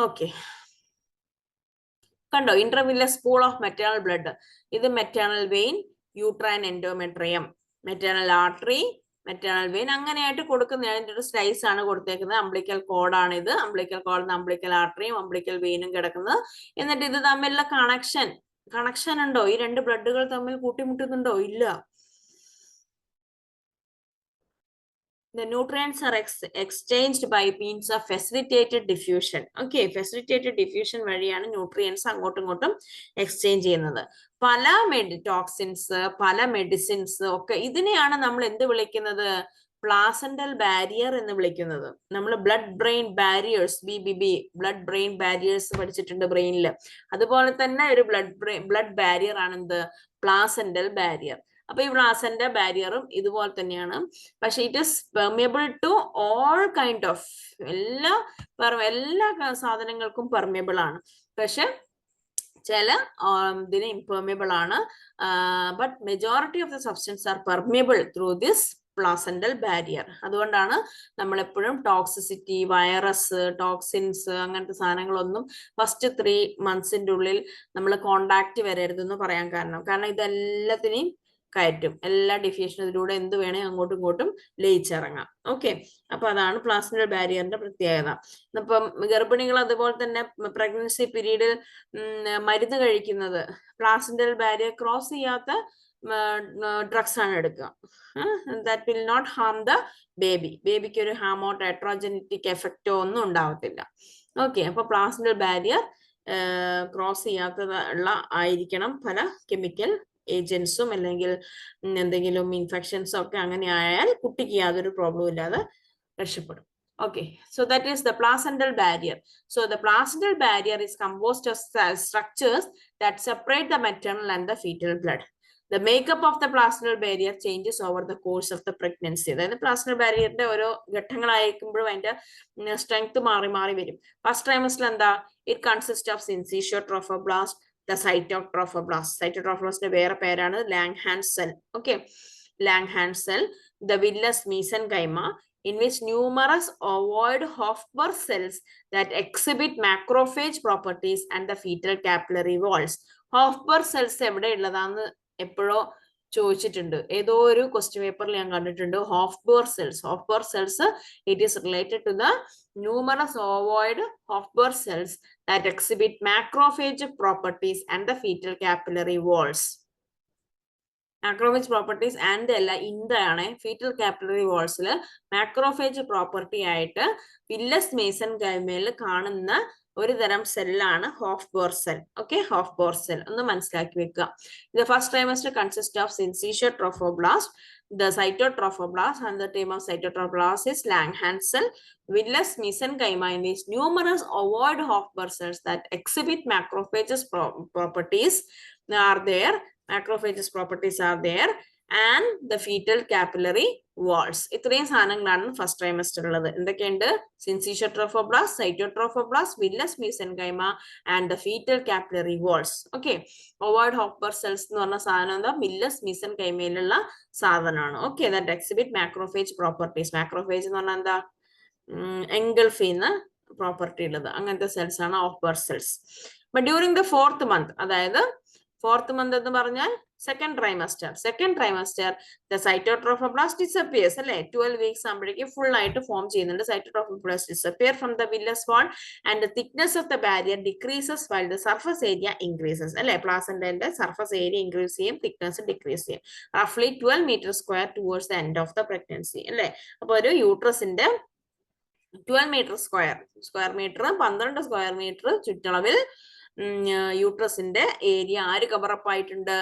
Okay, കണ്ടോ? Intervillous pool of maternal blood. ഇത് maternal vein, uterine endometrium, maternal artery, maternal vein, അങ്ങനെയായിട്ട് കൊടുക്കുന്ന അതിൻ്റെ ഒരു സ്ലൈസ് ആണ് കൊടുത്തേക്കുന്നത്. അംബ്ലിക്കൽ കോഡാണ് ഇത്. അംബ്ലിക്കൽ കോഡ്, അംബ്ലിക്കൽ ആർട്ടറിയും അംബ്ലിക്കൽ വെയിനും കിടക്കുന്നത്. എന്നിട്ട് ഇത് തമ്മിലുള്ള കണക്ഷൻ ഉണ്ടോ? ഈ രണ്ട് ബ്ലഡുകൾ തമ്മിൽ കൂട്ടിമുട്ടുന്നുണ്ടോ? ഇല്ല. The nutrients are exchanged by means of facilitated diffusion. Okay, facilitated diffusion വഴിയാണ് ന്യൂട്രിയൻസ് അങ്ങോട്ടും ഇങ്ങോട്ടും എക്സ്ചേഞ്ച് ചെയ്യുന്നത്. പല ടോക്സിൻസ്, പല മെഡിസിൻസ് ഒക്കെ ഇതിനെയാണ് നമ്മൾ എന്ത് വിളിക്കുന്നത്? പ്ലാസന്റൽ ബാരിയർ എന്ന് വിളിക്കുന്നത്. നമ്മൾ blood brain barriers, BBB, blood brain barriers പഠിച്ചിട്ടുണ്ട് ബ്രെയിനിൽ. അതുപോലെ തന്നെ ഒരു ബ്ലഡ് ബാരിയർ ആണ് എന്ത്? Placental barrier. അപ്പൊ ഈ പ്ലാസന്റ ബാരിയറും ഇതുപോലെ തന്നെയാണ്. പക്ഷെ it is permeable to all kind of, എല്ലാ സാധനങ്ങൾക്കും പെർമിയബിൾ ആണ്. പക്ഷെ ചില ഇതിന് ഇംപെർമിയബിൾ ആണ്. But majority of the substance are permeable through this placental barrier. അതുകൊണ്ടാണ് നമ്മൾ എപ്പോഴും ടോക്സിസിറ്റി, വൈറസ്, ടോക്സിൻസ് അങ്ങനത്തെ സാധനങ്ങളൊന്നും ഫസ്റ്റ് 3 months ഉള്ളിൽ നമ്മൾ കോണ്ടാക്ട് വരരുതെന്ന് പറയാൻ കാരണം ഇതെല്ലാത്തിനെയും കയറ്റും. എല്ലാ ഡിഫ്യൂഷനും ഇതിലൂടെ എന്ത് വേണേ അങ്ങോട്ടും ഇങ്ങോട്ടും ലയിച്ചിറങ്ങാം. ഓക്കെ, അപ്പൊ അതാണ് പ്ലാസെന്റൽ ബാരിയറിന്റെ പ്രത്യേകത. ഇപ്പം ഗർഭിണികൾ അതുപോലെ തന്നെ പ്രഗ്നൻസി പീരീഡിൽ മരുന്ന് കഴിക്കുന്നത് പ്ലാസെന്റൽ ബാരിയർ ക്രോസ് ചെയ്യാത്ത ഡ്രഗ്സ് ആണ് എടുക്കുക. That will not harm the baby. ബേബിക്ക് ഒരു ഹാമോ ടെട്രോജനറ്റിക് എഫക്റ്റോ ഒന്നും ഉണ്ടാവത്തില്ല. ഓക്കെ, അപ്പൊ പ്ലാസെന്റൽ ബാരിയർ ക്രോസ് ചെയ്യാത്തതുള്ള ആയിരിക്കണം പല കെമിക്കൽ ഏജൻസും അല്ലെങ്കിൽ എന്തെങ്കിലും ഇൻഫെക്ഷൻസോ ഒക്കെ അങ്ങനെ ആയാൽ കുട്ടിക്ക് യാതൊരു പ്രോബ്ലം ഇല്ലാതെ രക്ഷപ്പെടും. Okay, so that is the placental barrier. So the placental barrier is composed of structures that separate the maternal and the fetal blood. The makeup of the placental barrier changes over the course of the pregnancy. അതായത് placental ബാരിയറിന്റെ ഓരോ ഘട്ടങ്ങളായിരിക്കുമ്പോഴും അതിന്റെ strength മാറി മാറി വരും. First ട്രൈമസ്റ്ററിൽ എന്താ? It consist of syncytio trophoblast, the cytotrophoblast. Cytotrophoblastന്റെ വേറെ പേരാണ് Langhans cell. Okay, Langhans cell, the villus mesenchyma, in which numerous ovoid Hofburg cells that exhibit macrophage properties and the fetal capillary walls. Hofburg cells എവിടെ ഉള്ളതാന്ന് എപ്പോഴോ ചോദിച്ചിട്ടുണ്ട്. ഏതോ ഒരു question പേപ്പറിൽ ഞാൻ കണ്ടിട്ടുണ്ട്. Hofburg cells, it is related to the numerous ovoid Hofburg cells that exhibit macrophage properties and the fetal capillary walls. Macrophage properties and എന്താണ് fetal capillary walls macrophage property ആയിട്ട് villus mesenchymal കാണുന്ന ഒരു തരം സെല്ലാണ് Hofburg cell. Okay, Hofburg cell ഒന്ന് മനസ്സിലാക്കി വെക്കുക. The first trimester consists of syncytial trophoblast, the cytotrophoblast, and the term of cytotrophoblast is Langhans cell. Villus mesenchyma in these numerous ovoid Hofburg cells that exhibit macrophages properties are there. Macrophages properties are there, and the fetal capillary walls. ഇത്രയും സാധനങ്ങളാണ് first trimester ഉള്ളത്. എന്തൊക്കെയുണ്ട്? Syncytio trophoblast, cytotrophoblast, villous mesenchyma and the fetal capillary walls. Okay, ovoid Hofbauer cells എന്ന് പറഞ്ഞ സാധനം എന്താ? Villous മീസെൻകൈമയിലുള്ള സാധനമാണ്. Okay, that exhibit macrophage properties. Macrophage എന്ന് പറഞ്ഞാൽ എന്താ? എൻഗൾഫ് ചെയ്യുന്ന പ്രോപ്പർട്ടി ഉള്ളത്, അങ്ങനത്തെ സെൽസ് ആണ് Hofbauer cells. But during the 4th month, അതായത് 4th month എന്ന് പറഞ്ഞാൽ second trimester the cytotrophoblast disappears അല്ലെ. 12 weeks ആകുമ്പോഴേക്കും ഫുൾ ആയിട്ട് ഫോം ചെയ്യുന്നുണ്ട്. Cytotrophoblast disappear from the villus wall and the thickness of the barrier decreases while the surface area increases അല്ലെ. പ്ലാസെന്റയുടെ surface area increase ചെയ്യും, thickness decrease ചെയ്യും. റഫ്ലി 12 meters square towards the end of the pregnancy അല്ലെ. അപ്പൊ ഒരു യൂട്രസിന്റെ 12 meters square meter 12 square meter ചുറ്റളവിൽ യൂട്രസിന്റെ area ആര് കവറപ്പ് ആയിട്ടുണ്ട്?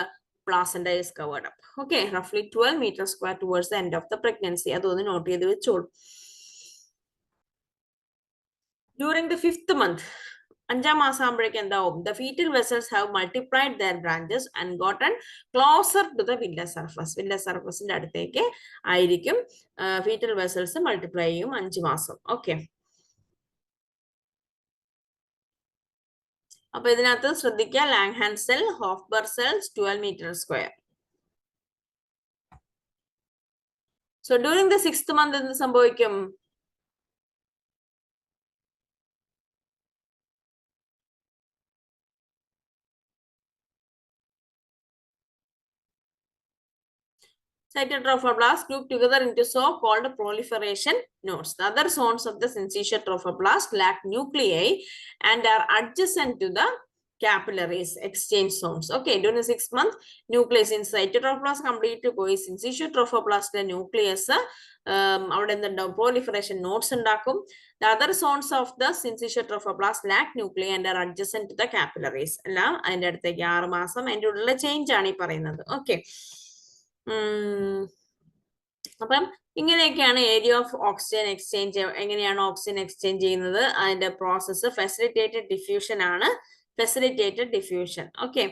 Placenta is covered up. Okay, roughly 12 meters square towards the end of the pregnancy. അതൊന്ന് നോട്ട് ചെയ്ത് വെച്ചോളൂ. During the 5th month, 5ാം മാസം ആകുമ്പോഴേക്കും എന്താവും? The fetal vessels have multiplied their branches and gotten closer to the villus surface. Villus surfaceന്റെ അടുത്തേക്ക് ആയിരിക്കും fetal vessels multiply ചെയ്യും 5 മാസം. ഓക്കെ, അപ്പൊ ഇതിനകത്ത് ശ്രദ്ധിക്കുക, Langhans cell, Hofburg cells, 12 meters square. So during the 6th month എന്ത് സംഭവിക്കും? Cytotrophoblast group together into so-called proliferation nodes. The other zones of the syncytial trophoblast lack nuclei and are adjacent to the capillaries, exchange zones. Okay, during the 6th month, nucleus in cytotrophoblast complete to go is syncytial trophoblast nucleus. അവിടെ എന്തുണ്ടാവും? proliferation nodes ഉണ്ടാക്കും. The other zones of the syncytial trophoblast lack nuclei and are adjacent to the capillaries. എല്ലാം അതിന്റെ അടുത്തേക്ക് 6 മാസം അതിന്റെ ഉള്ളിലെ change ആണ് ഈ പറയുന്നത്. ഓക്കെ, അപ്പം ഇങ്ങനെയൊക്കെയാണ് ഏരിയ ഓഫ് ഓക്സിജൻ എക്സ്ചേഞ്ച്. എങ്ങനെയാണ് ഓക്സിജൻ എക്സ്ചേഞ്ച് ചെയ്യുന്നത്? അതിന്റെ പ്രോസസ്സ് ഫെസിലിറ്റേറ്റഡ് ഡിഫ്യൂഷൻ ആണ്. Facilitated diffusion. Okay,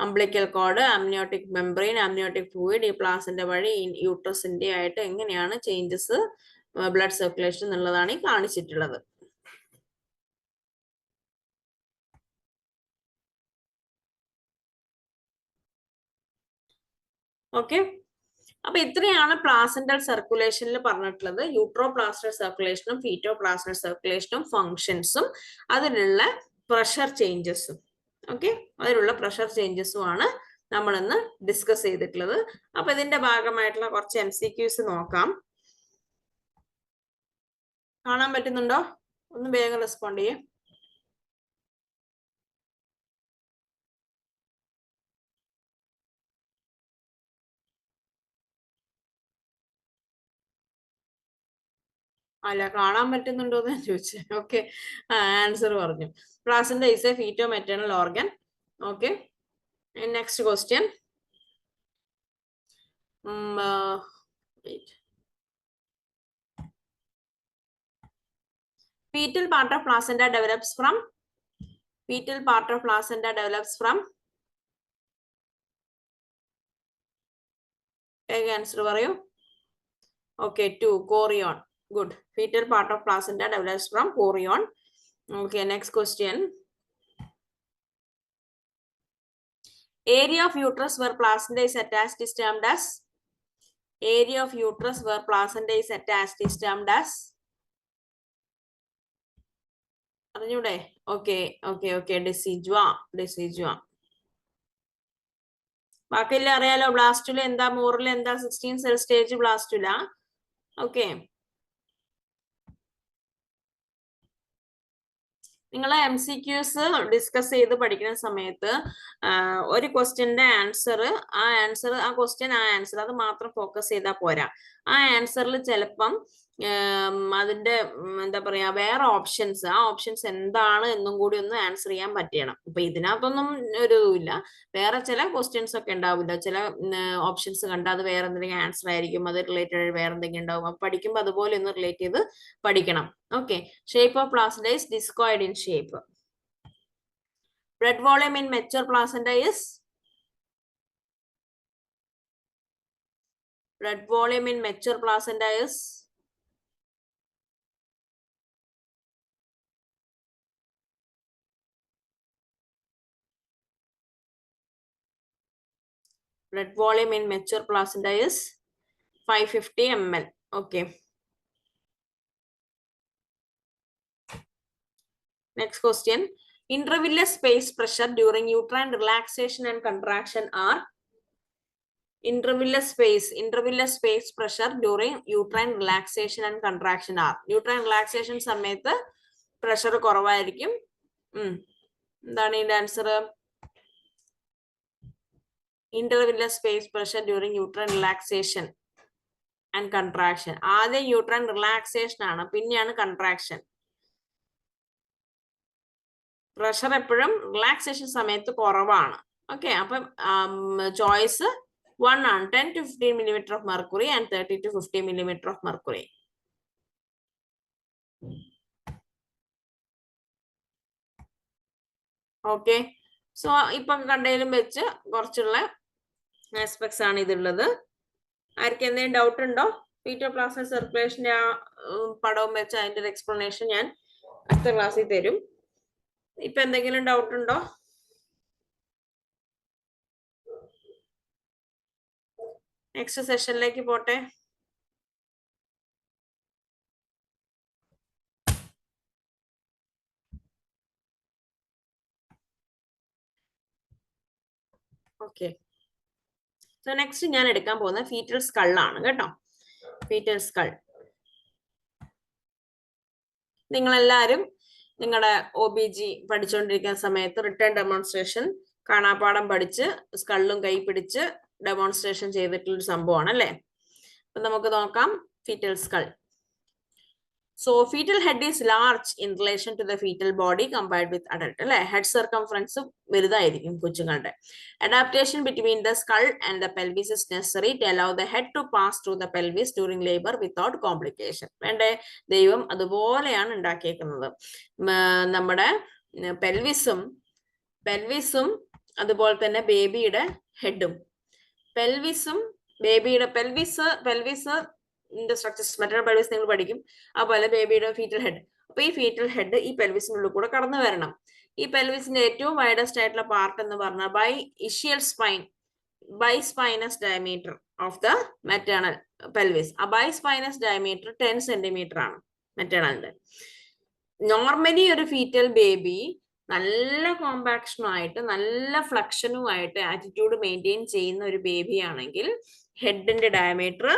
umbilical code, amniotic membrane, amniotic fluid, ഈ പ്ലാസെന്റ വഴി യൂട്രസിന്റെ ആയിട്ട് എങ്ങനെയാണ് ചേഞ്ചസ് ബ്ലഡ് സർക്കുലേഷൻ എന്നുള്ളതാണ് ഈ കാണിച്ചിട്ടുള്ളത്. ഓക്കെ, അപ്പൊ ഇത്രയാണ് പ്ലാസന്റൽ സർക്കുലേഷനിൽ പറഞ്ഞിട്ടുള്ളത്. യൂട്രോപ്ലാസ്മൽ സർക്കുലേഷനും ഫീറ്റോപ്ലാസ്മൽ സർക്കുലേഷനും ഫങ്ഷൻസും അതിലുള്ള പ്രഷർ ചേഞ്ചസും. ഓക്കെ, അതിലുള്ള പ്രഷർ ചേഞ്ചസും ആണ് നമ്മളിന്ന് ഡിസ്കസ് ചെയ്തിട്ടുള്ളത്. അപ്പൊ ഇതിന്റെ ഭാഗമായിട്ടുള്ള കുറച്ച് MCQs നോക്കാം. കാണാൻ പറ്റുന്നുണ്ടോ? ഒന്ന് വേഗം റെസ്പോണ്ട് ചെയ്യേ. അല്ല, കാണാൻ പറ്റുന്നുണ്ടോ എന്ന് ഞാൻ ചോദിച്ചത്. ഓക്കെ, ആൻസർ പറഞ്ഞു. Placenta is A ഫീറ്റോ maternal organ. Okay, next question. Fetal part of placenta develops from. Fetal part of placenta develops from. Answer പറയൂ. Okay, 2. Chorion. Good. Fetal part of placenta develops from chorion. Okay, next question. Area of uterus where placenta is attached is termed as. Area of uterus where placenta is attached is termed as. അറിഞ്ഞൂടെ? Okay, okay, okay. Decidua. ബാക്കിയെല്ലാം അറിയാലോ. Blastula എന്താ, മോറിൽ എന്താ, 16 cell stage blastula. Okay, നിങ്ങൾ MCQs discuss ചെയ്ത് പഠിക്കുന്ന സമയത്ത് ഒരു ക്വസ്റ്റ്യന്റെ ആൻസർ, ആ ക്വസ്റ്റ്യൻ അത് മാത്രം ഫോക്കസ് ചെയ്താൽ പോരാ. ആ ആൻസറിൽ ചിലപ്പം അതിന്റെ എന്താ പറയാ വേറെ ഓപ്ഷൻസ്, ആ ഓപ്ഷൻസ് എന്താണ് എന്നും കൂടി ഒന്ന് ആൻസർ ചെയ്യാൻ പറ്റണം. ഇപ്പൊ ഇതിനകത്തൊന്നും ഒരു ഇല്ല. വേറെ ചില ക്വസ്റ്റ്യൻസ് ഒക്കെ ഉണ്ടാവില്ല, ചില ഓപ്ഷൻസ് കണ്ടാൽ അത് വേറെ എന്തെങ്കിലും ആൻസർ ആയിരിക്കും, അത് റിലേറ്റഡ് വേറെ എന്തെങ്കിലും ഉണ്ടാവും. അപ്പൊ പഠിക്കുമ്പോൾ അതുപോലെ ഒന്ന് റിലേറ്റ് ചെയ്ത് പഠിക്കണം. Okay, shape of placenta is discoid in shape. Blood volume in mature placenta is. Blood volume in mature placenta is. Blood volume in mature placenta is 550 ml. Okay. Next question. Intravillous space pressure during uterine relaxation and contraction are. Intravillous space pressure during uterine relaxation and contraction are. Uterine relaxation സമയത്ത് pressure കുറവായിരിക്കും. എന്താണ് ഇതിന്റെ answer? Intravillous space pressure during uterine relaxation and contraction. ആദ്യം uterine relaxation ആണ്, പിന്നെയാണ് contraction. Pressure എപ്പോഴും relaxation സമയത്ത് കുറവാണ്. ഓക്കെ, അപ്പം ചോയ്സ് 1 ആണ്. 10 to 15 millimeter of mercury and 30 to 50 millimeter of mercury. Okay, so ഇപ്പൊ കണ്ടതിലും വെച്ച് കുറച്ചുള്ള ആസ്പെക്ട്സ് ആണ് ഇതുള്ളത്. ആർക്കും എന്തെങ്കിലും ഡൗട്ട് ഉണ്ടോ? ഫീറ്റോപ്ലാസ്മൽ സർക്കുലേഷന്റെ ആ പടവും വെച്ച് അതിന്റെ ഒരു എക്സ്പ്ലനേഷൻ ഞാൻ അടുത്ത ക്ലാസ്സിൽ തരും. ഇപ്പൊ എന്തെങ്കിലും ഡൗട്ട് ഉണ്ടോ? നെക്സ്റ്റ് സെഷനിലേക്ക് പോട്ടെ. ഓക്കെ, സോ നെക്സ്റ്റ് ഞാൻ എടുക്കാൻ പോകുന്നത് ഫീറ്റൽ സ്കൾ ആണ് കേട്ടോ. ഫീറ്റൽ സ്കൾ നിങ്ങളെല്ലാരും നിങ്ങളുടെ OBG പഠിച്ചുകൊണ്ടിരിക്കുന്ന സമയത്ത് റിട്ടേൺ ഡെമോൺസ്ട്രേഷൻ കാണാപ്പാടം പഠിച്ച് സ്കള്ളും കൈ പിടിച്ച് ഡെമോൺസ്ട്രേഷൻ ചെയ്തിട്ടുള്ളൊരു സംഭവമാണ് അല്ലേ. അപ്പൊ നമുക്ക് നോക്കാം fetal skull. So fetal head is large in relation to the fetal body compared with adult. അല്ലെ, ഹെഡ് സർക്കംഫറൻസ് വലുതായിരിക്കും കൊച്ചുങ്ങളുടെ. Adaptation between the skull and the pelvis is necessary to allow the head to pass through the pelvis during labor without complication. വേണ്ടേ, ദൈവം അതുപോലെയാണ് ഉണ്ടാക്കിയേക്കുന്നത്. നമ്മുടെ പെൽവിസും അതുപോലെ തന്നെ ബേബിയുടെ ഹെഡും. ബേബിയുടെ പെൽവിസ് സ്ട്രക്ചേഴ്സ്, മറ്റൊരു പെൽവിസ് നിങ്ങൾ പഠിക്കും. അതുപോലെ ബേബിയുടെ ഫീറ്റൽ ഹെഡ്. അപ്പൊ ഈ ഫീറ്റൽ ഹെഡ് ഈ പെൽവിസിനുള്ളിൽ കൂടെ കടന്നു വരണം. ഈ പെൽവിസിന്റെ ഏറ്റവും വൈഡസ്റ്റ് ആയിട്ടുള്ള പാർട്ട് എന്ന് പറഞ്ഞാൽ bi ischial spine. bispinous diameter of the maternal pelvis. A bispinous diameter 10 centimeter ആണ് മെറ്റേണലിന്റെ. നോർമലി ഒരു ഫീറ്റൽ ബേബി നല്ല കോമ്പാക്ഷനുമായിട്ട് നല്ല ഫ്ലക്ഷനുമായിട്ട് ആറ്റിറ്റ്യൂഡ് മെയിൻറ്റെയിൻ ചെയ്യുന്ന ഒരു ബേബി ആണെങ്കിൽ ഹെഡിന്റെ ഡയമീറ്റർ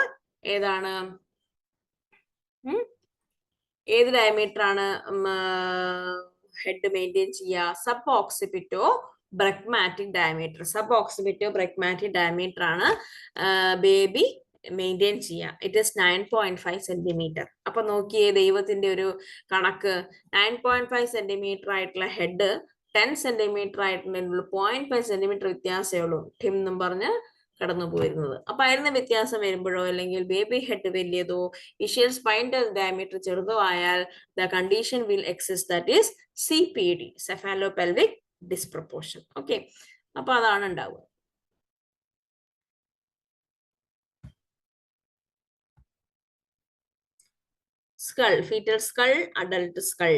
ഏതാണ്? ഏത് ഡയമീറ്റർ ആണ് ഹെഡ് മെയിൻറ്റെയിൻ ചെയ്യുക? Sub occipito bregmatic diameter. Sub occipito bregmatic diameter ആണ് ബേബി മെയിൻറ്റെയിൻ ചെയ്യുക. It is 9.5 centimetre. അപ്പൊ നോക്കിയേ ദൈവത്തിന്റെ ഒരു കണക്ക്. 9.5 സെന്റിമീറ്റർ ആയിട്ടുള്ള ഹെഡ് 10 സെന്റിമീറ്റർ ആയിട്ടുള്ള 0.5 സെന്റിമീറ്റർ വ്യത്യാസമേ ഉള്ളൂ ഠിം എന്നും പറഞ്ഞ് കടന്നു പോയിരുന്നത്. അപ്പൊ അതിന് വ്യത്യാസം വരുമ്പോഴോ അല്ലെങ്കിൽ ബേബി ഹെഡ് വലിയതോ ഇഷ്യൽ സ്പൈൻ്റെ ഡയമീറ്റർ ചെറുതോ ആയാൽ the condition will exist, that is CPD, cephalopelvic disproportion. Okay, അപ്പൊ അതാണ് ഉണ്ടാവുക. Skull, fetal skull, adult skull.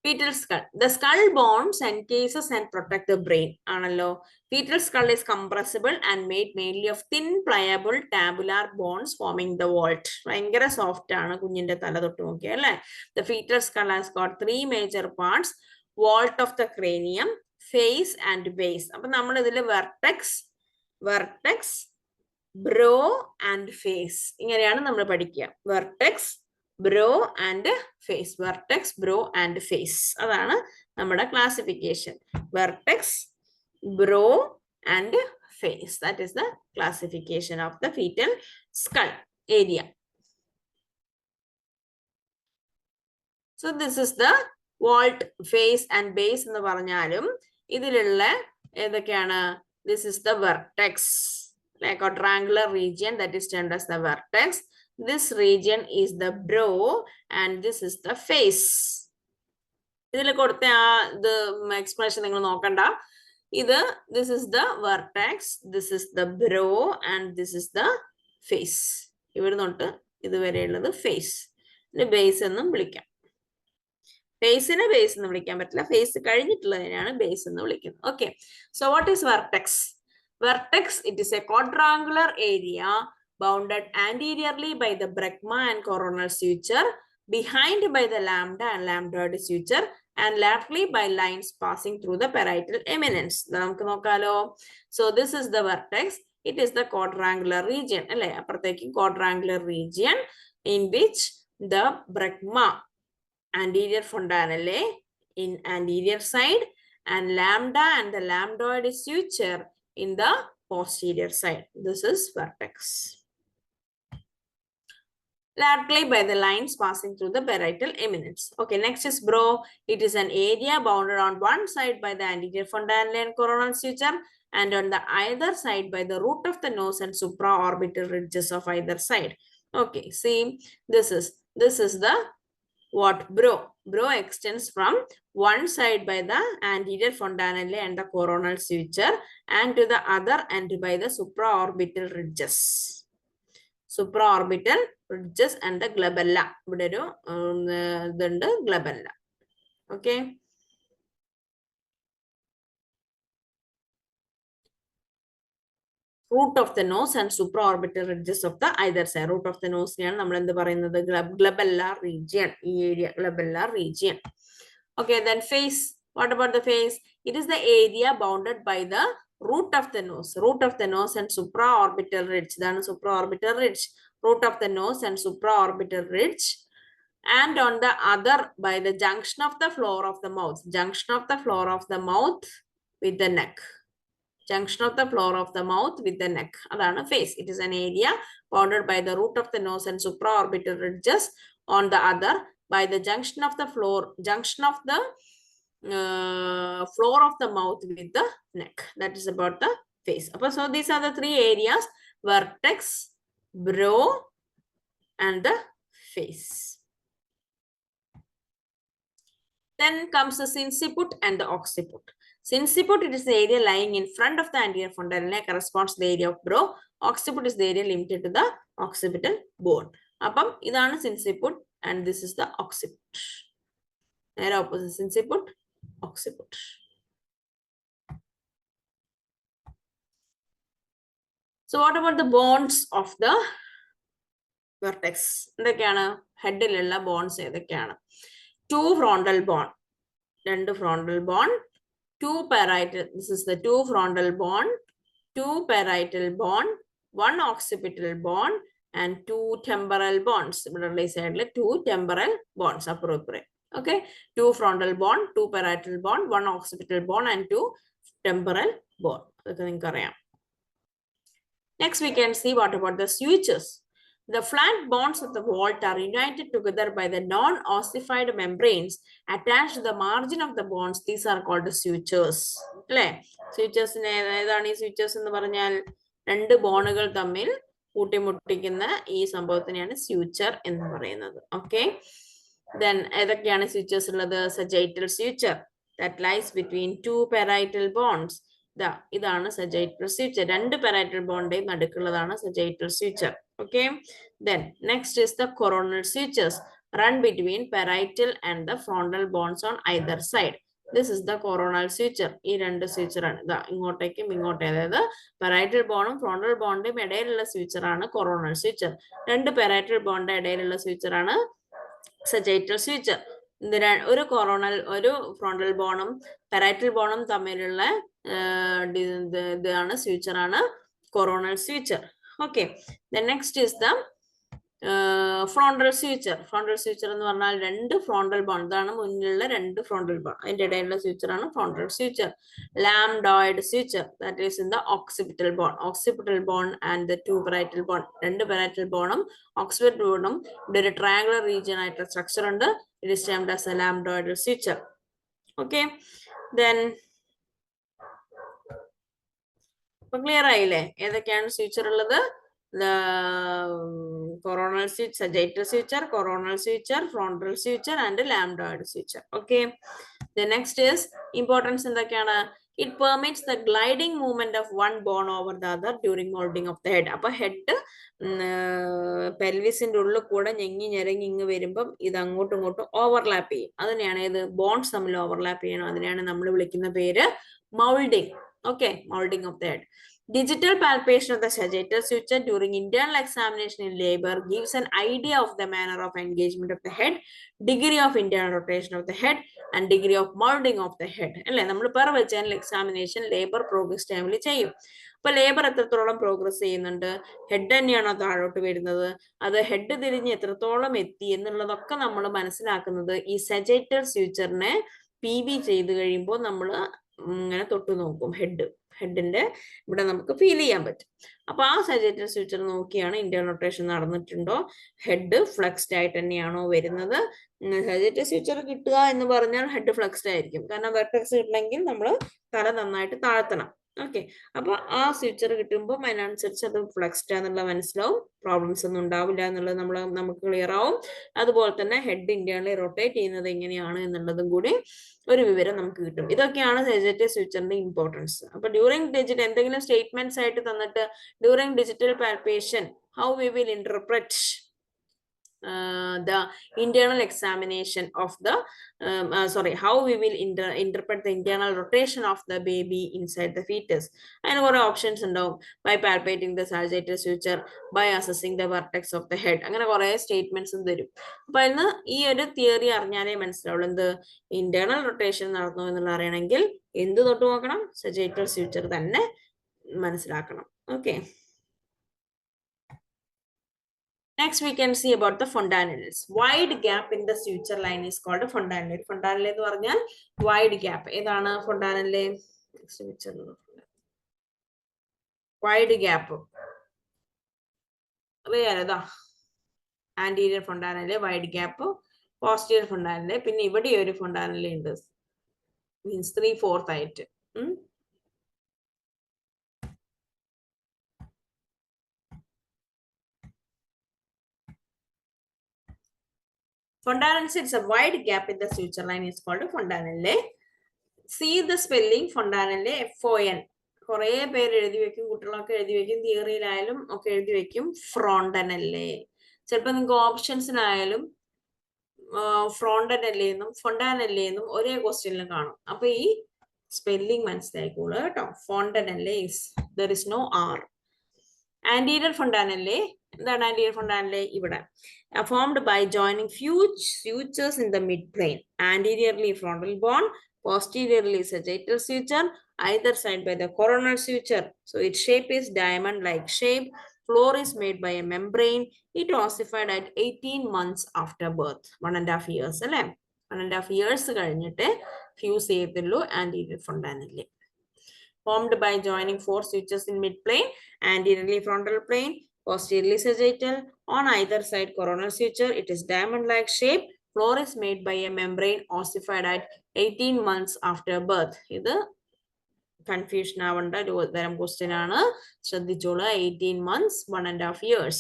Fetal skull. The skull bones encases and protect the brain. ആണല്ലോ. Fetal skull is compressible and made mainly of thin, pliable, tabular bones forming the vault. ഭയങ്കര soft ആണ് കുഞ്ഞിന്റെ തല തൊട്ട് നോക്കിയാൽ അല്ലേ. The fetal skull has got 3 major parts: vault of the cranium, face and base. അപ്പൊ നമ്മൾ ഇതിൽ vertex, ബ്രോ ആൻഡ് ഫേസ് ഇങ്ങനെയാണ് നമ്മൾ പഠിക്കുക. Vertex, brow and face. Vertex, brow and face, അതാണ് നമ്മുടെ classification. Vertex, brow and face, that is the classification of the fetal skull area. So this is the vault, face and base എന്ന് പറഞ്ഞാലും ഇതിലുള്ള ഏതൊക്കെയാണ്? This is the vertex, like a triangular region that is termed as the vertex. This region is the brow and this is the face. ഇതിൽ കൊടുത്ത the explanation നിങ്ങൾ നോക്കണ്ട. this is the vertex, this is the brow and this is the face. ഇവിടെ തൊട്ട് ഇതുവരെയുള്ളത് face. ഇതിന് base എന്നും വിളിക്കാം. ഫേസിനെ base എന്ന് വിളിക്കാൻ പറ്റില്ല, ഫേസ് കഴിഞ്ഞിട്ടുള്ളതിനാണ് ബേസ് എന്ന് വിളിക്കുന്നത്. Okay, so what is vertex? Vertex, it is a quadrangular area bounded anteriorly by the brecma and coronal suture, behind by the lambda and lambdoid suture, and laterally by lines passing through the parietal eminence. നമുക്ക് നോക്കാലോ. So this is the vertex. It is the quadrangular region, അല്ലേ? അപ്പുറത്തേക്ക് quadrangular region in which the brecma, anterior fontanelle in anterior side, and lambda and the lambdoid suture in the posterior side. This is vertex. Laterally by the lines passing through the parietal eminence. Okay, next is brow. It is an area bounded on one side by the anterior fontanelle and coronal suture, and on the either side by the root of the nose and supraorbital ridges of either side. Okay, see, this is the what? Brow. Brow extends from one side by the anterior fontanelle and the coronal suture, and to the other end by the supraorbital ridges. Supraorbital ridges and the glabella. ഇവിടെ ഒരു ഇതുണ്ട്, glabella. Okay. Root of the nose and supraorbital ridges of the either side. Root of the nose neയാണ് നമ്മൾ എന്ത് പറയുന്നത്? Glabellar region. ഈ area glabellar region. Okay, then face. What about the face? It is the area bounded by the root of the nose. Root of the nose and supraorbital ridge. That is supraorbital ridge. Root of the nose and supraorbital ridge. And on the other by the junction of the floor of the mouth. Junction of the floor of the mouth with the neck. Junction of the floor of the mouth with the neck. Adana face. It is an area bounded by the root of the nose and supraorbital ridges. On the other by the junction of the floor of the mouth with the neck. That is about the face. So these are the 3 areas: vertex, brow and the face. Then comes the sinciput and the occiput. Sinciput, it is the area lying in front of the anterior fontanelle, corresponds to the area of brow. Occiput is the area limited to the occipital bone. Appam idana sinciput and this is the occiput. Opposite sinciput, occiput. So what about the bonds of the vertex? എന്തൊക്കെയാണ് ഹെഡിലുള്ള bones ഏതൊക്കെയാണ്? 2 frontal bond, 2 frontal bond, 2 parietal, this is the 2 frontal bond, 2 parietal bond, 1 occipital bond, and 2 temporal bonds. Middle side 2 temporal bonds appropriate. Okay, 2 frontal bond, 2 parietal bond, 1 occipital bond, and 2 temporal bond. Next, we can see what about the sutures. The flat bonds of the vault are united together by the non-ossified membranes attached to the margin of the bonds. These are called the sutures. Sutures ഏതാണ് ഈ sutures എന്ന് പറഞ്ഞാൽ രണ്ട് ബോണുകൾ തമ്മിൽ കൂട്ടിമുട്ടിക്കുന്ന ഈ സംഭവത്തിനെയാണ് suture എന്ന് പറയുന്നത്. Okay. Then ഏതൊക്കെയാണ് sutures ഉള്ളത്? Sagittal suture that lies between 2 parietal bonds. ഇതാണ് sagittal suture. രണ്ട് parietal bond നടുക്കുള്ളതാണ് sagittal suture. Okay. Then next is the coronal sutures run between parietal and the frontal bonds on either side. This is the coronal suture. ഈ രണ്ട് suture ആണ്. ഇങ്ങോട്ടേക്കും ഇങ്ങോട്ടേ, അതായത് parietal bondും frontal bondും ഇടയിലുള്ള suture ആണ് coronal suture. രണ്ട് parietal bond ഇടയിലുള്ള suture ആണ് sagittal suture. ഒരു coronal, ഒരു frontal bondും parietal bondും തമ്മിലുള്ള ഇതാണ് suture ആണ് coronal suture. Okay. The next is the frontal suture. Frontal suture എന്ന് പറഞ്ഞാൽ രണ്ട് frontal bond, ഇതാണ് മുന്നിലുള്ള രണ്ട് frontal bond, അതിന്റെ ഇടയിലുള്ള suture ആണ് frontal suture. Lambdoid suture, that is in the occipital bond. Occipital bond and the 2 parietal bond, രണ്ട് parietal bondും occipital bondും ഇവിടെ ഒരു triangular region ആയിട്ടുള്ള structure ഉണ്ട്. It is termed as a lambdoidal suture. Okay. Then clear ആയില്ലേ ഏതൊക്കെയാണ് suture ഉള്ളത്? The coronal suture, sagittal suture, coronal suture, frontal suture, and lambdoid suture. Okay. The next is importance in the kana. It permits the gliding movement of one bone over the other during molding of the head. Appa head pelvis in ullu kuda nyengi nyerengi ingu verumbam idu angotu ingotu overlap ചെയ്യും. അതിനെയാണ് ഇത് bones തമ്മിൽ overlap ചെയ്യണം. അതിനെയാണ് നമ്മൾ വിളിക്കുന്ന പേര് molding. Okay, molding of the head. Digital palpation of the sagittal suture during internal examination in labor gives an idea of the manner of engagement of the head, degree of internal rotation of the head, and degree of molding of the head. അല്ലേ, നമ്മൾ per vaginal examination labor progress ടൈമിൽ ചെയ്യും. അപ്പൊ labour എത്രത്തോളം progress ചെയ്യുന്നുണ്ട്, head തന്നെയാണോ താഴോട്ട് വരുന്നത്, അത് ഹെഡ് തിരിഞ്ഞ് എത്രത്തോളം എത്തി എന്നുള്ളതൊക്കെ നമ്മൾ മനസ്സിലാക്കുന്നത് ഈ sagittal sutureനെ PV ചെയ്ത് കഴിയുമ്പോൾ നമ്മൾ ഇങ്ങനെ തൊട്ട് നോക്കും. ഹെഡിന്റെ ഇവിടെ നമുക്ക് ഫീൽ ചെയ്യാൻ പറ്റും. അപ്പൊ ആ sagittal suture നോക്കിയാണ് ഇന്റേണൽ റൊട്ടേഷൻ നടന്നിട്ടുണ്ടോ, ഹെഡ് ഫ്ലെക്സ്ഡ് ആയിട്ട് തന്നെയാണോ വരുന്നത്. sagittal suture കിട്ടുക എന്ന് പറഞ്ഞാൽ ഹെഡ് ഫ്ലെക്സ്ഡ് ആയിരിക്കും, കാരണം വെർട്ടെക്സ് കിട്ടണമെങ്കിൽ നമ്മൾ തല നന്നായിട്ട് താഴ്ത്തണം. ഓക്കെ, അപ്പൊ ആ suture കിട്ടുമ്പോൾ അതിനനുസരിച്ച് അത് ഫ്ലെക്സ്ഡ് ആണെന്നുള്ള മനസ്സിലാവും, പ്രോബ്ലംസ് ഒന്നും ഉണ്ടാവില്ല എന്നുള്ളത് നമുക്ക് ക്ലിയർ ആവും. അതുപോലെ തന്നെ ഹെഡ് ഇന്റേണലി റൊട്ടേറ്റ് ചെയ്യുന്നത് എങ്ങനെയാണ് എന്നുള്ളതും കൂടി ഒരു വിവരം നമുക്ക് കിട്ടും. ഇതൊക്കെയാണ് sagittal sutureന്റെ ഇമ്പോർട്ടൻസ്. അപ്പൊ ഡ്യൂറിംഗ് ഡിജിറ്റ് എന്തെങ്കിലും സ്റ്റേറ്റ്മെന്റ്സ് ആയിട്ട് തന്നിട്ട് during digital palpation how we will interpret the internal examination of the how we will interpret the internal rotation of the baby inside the fetus. And what options ഉണ്ടാവും? By palpating the sagittal suture, by assessing the vertex of the head. അങ്ങനെ കുറെ സ്റ്റേറ്റ്മെന്റ്സും തരും. അപ്പൊ ഇന്ന് ഈ ഒരു theory അറിഞ്ഞാലേ മനസ്സിലാവുള്ളൂ എന്ത് ഇന്റേണൽ റൊട്ടേഷൻ നടന്നു എന്നുള്ള അറിയണമെങ്കിൽ എന്ത് തൊട്ട് നോക്കണം, sagittal suture തന്നെ മനസ്സിലാക്കണം. Okay. Next, we can see about the fontanelles. Wide gap in the suture line is called a fontanelle. Fontanelle എന്ന് പറഞ്ഞാൽ wide gap. ഏതാണ് fontanelle? Wide gap. അറിയാലോ, anterior fontanelle, wide gap, posterior fontanelle, പിന്നെ ഇവിടെ ഒരു fontanelle ഉണ്ട്, means 3/4 ആയിട്ട്. Fontanelle is a wide gap in the suture line is called a fontanelle. See the spelling fontanelle, FON. കുറെ പേര് എഴുതി വെക്കും, കുട്ടികളൊക്കെ എഴുതി വെക്കും, തിയറിയിലായാലും ഒക്കെ എഴുതി വെക്കും ഫ്രോണ്ടനല്ലേ. ചിലപ്പോൾ നിങ്ങൾക്ക് ഓപ്ഷൻസിനായാലും ഫ്രോണ്ടനല്ലേ എന്നും ഫൊണ്ടാനല്ലേ എന്നും ഒരേ ക്വസ്റ്റ്യനിൽ കാണും. അപ്പൊ ഈ സ്പെല്ലിംഗ് മനസ്സിലായിക്കോളൂ കേട്ടോ. ഫോണ്ടനല്ലേ, there is no R. Anterior fontanelle, എന്താണ് anterior fontanelle? ഇവിടെ formed by joining few sutures in the midplane, anteriorly frontal bone, posteriorly sagittal suture, either side by the coronal suture. So its shape is diamond-like shape. Floor is made by a membrane. It ossified at 18 months after birth. 1.5 years, അല്ലേ? 1.5 years കഴിഞ്ഞിട്ട് fuse ചെയ്തുള്ളൂ anterior fontanelle. Formed by joining 4 sutures in midplane, anteriorly frontal plane, posteriorly sagittal, on either side coronal suture. It is diamond-like shape. Floor is made by a membrane ossified at 18 months after birth. ഇത് confusion ആവേണ്ട ഒരു തരം question ആണ്. ശ്രദ്ധിച്ചോളൂ. 18 months, 1.5 years.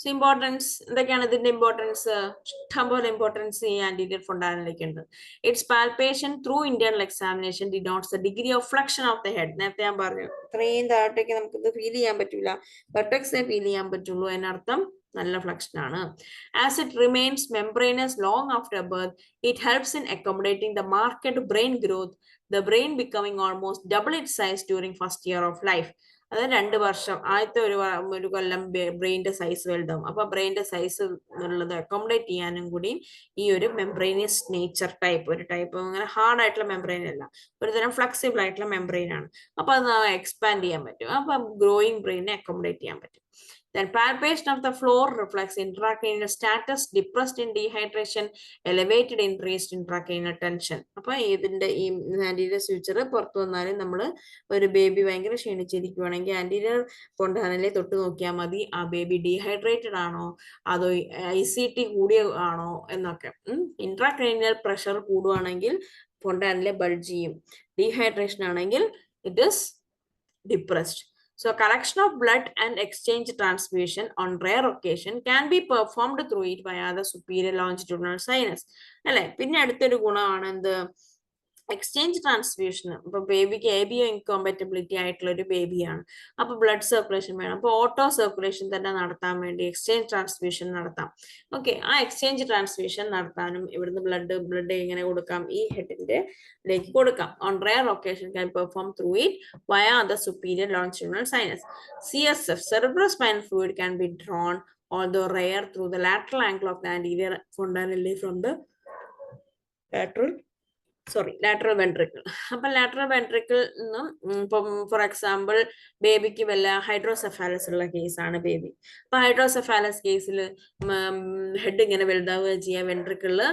So importance, എന്തൊക്കെയാണ് ഇതിന്റെ importance? ഇഷ്ടംപോലെ importance ഈ ആന്റീരിയർ fontanelle ഉണ്ട്. Its palpation through internal examination denotes the degree of flexion of the head. നേരത്തെ ഞാൻ പറഞ്ഞു ഇത്രയും താഴത്തേക്ക് നമുക്ക് ഇത് ഫീൽ ചെയ്യാൻ പറ്റൂല, വെർട്ടെക്സേ ഫീൽ ചെയ്യാൻ പറ്റുള്ളൂ, എന്നർത്ഥം നല്ല ഫ്ലക്ഷൻ ആണ്. As it remains membranous long after birth, it helps in accommodating the marked brain growth, the brain becoming almost double its size during first year of life. അത് 2 വർഷം, ആദ്യത്തെ ഒരു കൊല്ലം ബ്രെയിൻ്റെ സൈസ് വലുതാവും. അപ്പൊ ബ്രെയിൻ്റെ സൈസ് ഉള്ളത് അക്കോമഡേറ്റ് ചെയ്യാനും കൂടി ഈ ഒരു മെംബ്രെയിനിയസ് നേച്ചർ ടൈപ്പ്, ഒരു ടൈപ്പ് അങ്ങനെ ഹാർഡ് ആയിട്ടുള്ള മെംബ്രെയിൻ അല്ല, ഒരു തരം ഫ്ലെക്സിബിൾ ആയിട്ടുള്ള മെംബ്രെയിൻ ആണ്. അപ്പൊ അത് എക്സ്പാൻഡ് ചെയ്യാൻ പറ്റും. അപ്പൊ ഗ്രോയിങ് ബ്രെയിനെ അക്കോമഡേറ്റ് ചെയ്യാൻ പറ്റും. Then palpation of the floor reflects intracranial status, depressed in dehydration, elevated increased intracranial tension. അപ്പൊ ഇതിന്റെ ഈ ആന്റീരിയർ സ്യൂച്ചർ പുറത്തു വന്നാലും നമ്മൾ ഒരു ബേബി ഭയങ്കര ക്ഷീണിച്ചിരിക്കുവാണെങ്കിൽ ആന്റീരിയർ fontanelle തൊട്ട് നോക്കിയാൽ മതി, ആ ബേബി ഡീഹൈഡ്രേറ്റഡ് ആണോ അതോ ICT കൂടിയ ആണോ എന്നൊക്കെ. ഇൻട്രാക്രേനിയൽ പ്രഷർ കൂടുവാണെങ്കിൽ fontanelle ബൾജ് ചെയ്യും, ഡീഹൈഡ്രേഷൻ ആണെങ്കിൽ it is depressed. So collection of blood and exchange transfusion on rare occasion can be performed through it via the superior longitudinal sinus. അല്ലെ? പിന്നെ അടുത്തൊരു ഗുണമാണ് എന്ത്? Exchange transfusion. ഇപ്പൊ ബേബിക്ക് ABO ഇൻകോമ്പറ്റബിലിറ്റി ആയിട്ടുള്ള ഒരു ബേബിയാണ്, അപ്പൊ ബ്ലഡ് സർക്കുലേഷൻ വേണം. അപ്പൊ ഓട്ടോ സർക്കുലേഷൻ തന്നെ നടത്താൻ വേണ്ടി എക്സ്ചേഞ്ച് ട്രാൻസ്ഫ്യൂഷൻ നടത്താം. ഓക്കെ, ആ എക്സ്ചേഞ്ച് ട്രാൻസ്ഫ്യൂഷൻ നടത്താനും ഇവിടുന്ന് ബ്ലഡ് ഇങ്ങനെ കൊടുക്കാം, ഈ ഹെഡിന്റെ ലേക്ക് കൊടുക്കാം. On rare occasion can perform through it via the superior longitudinal sinus. CSF, cerebrospinal fluid, can be drawn, although rare, through the lateral angle of the anterior fontanelle from the lateral ventricle. അപ്പൊ lateral ventricle നിന്നും ഇപ്പം for example ബേബിക്ക് വല്ല hydrocephalus ഉള്ള കേസാണ് baby. അപ്പൊ hydrocephalus കേസിൽ head ഇങ്ങനെ വലുതാവുക ചെയ്യുക, വെൻട്രിക്കിളില്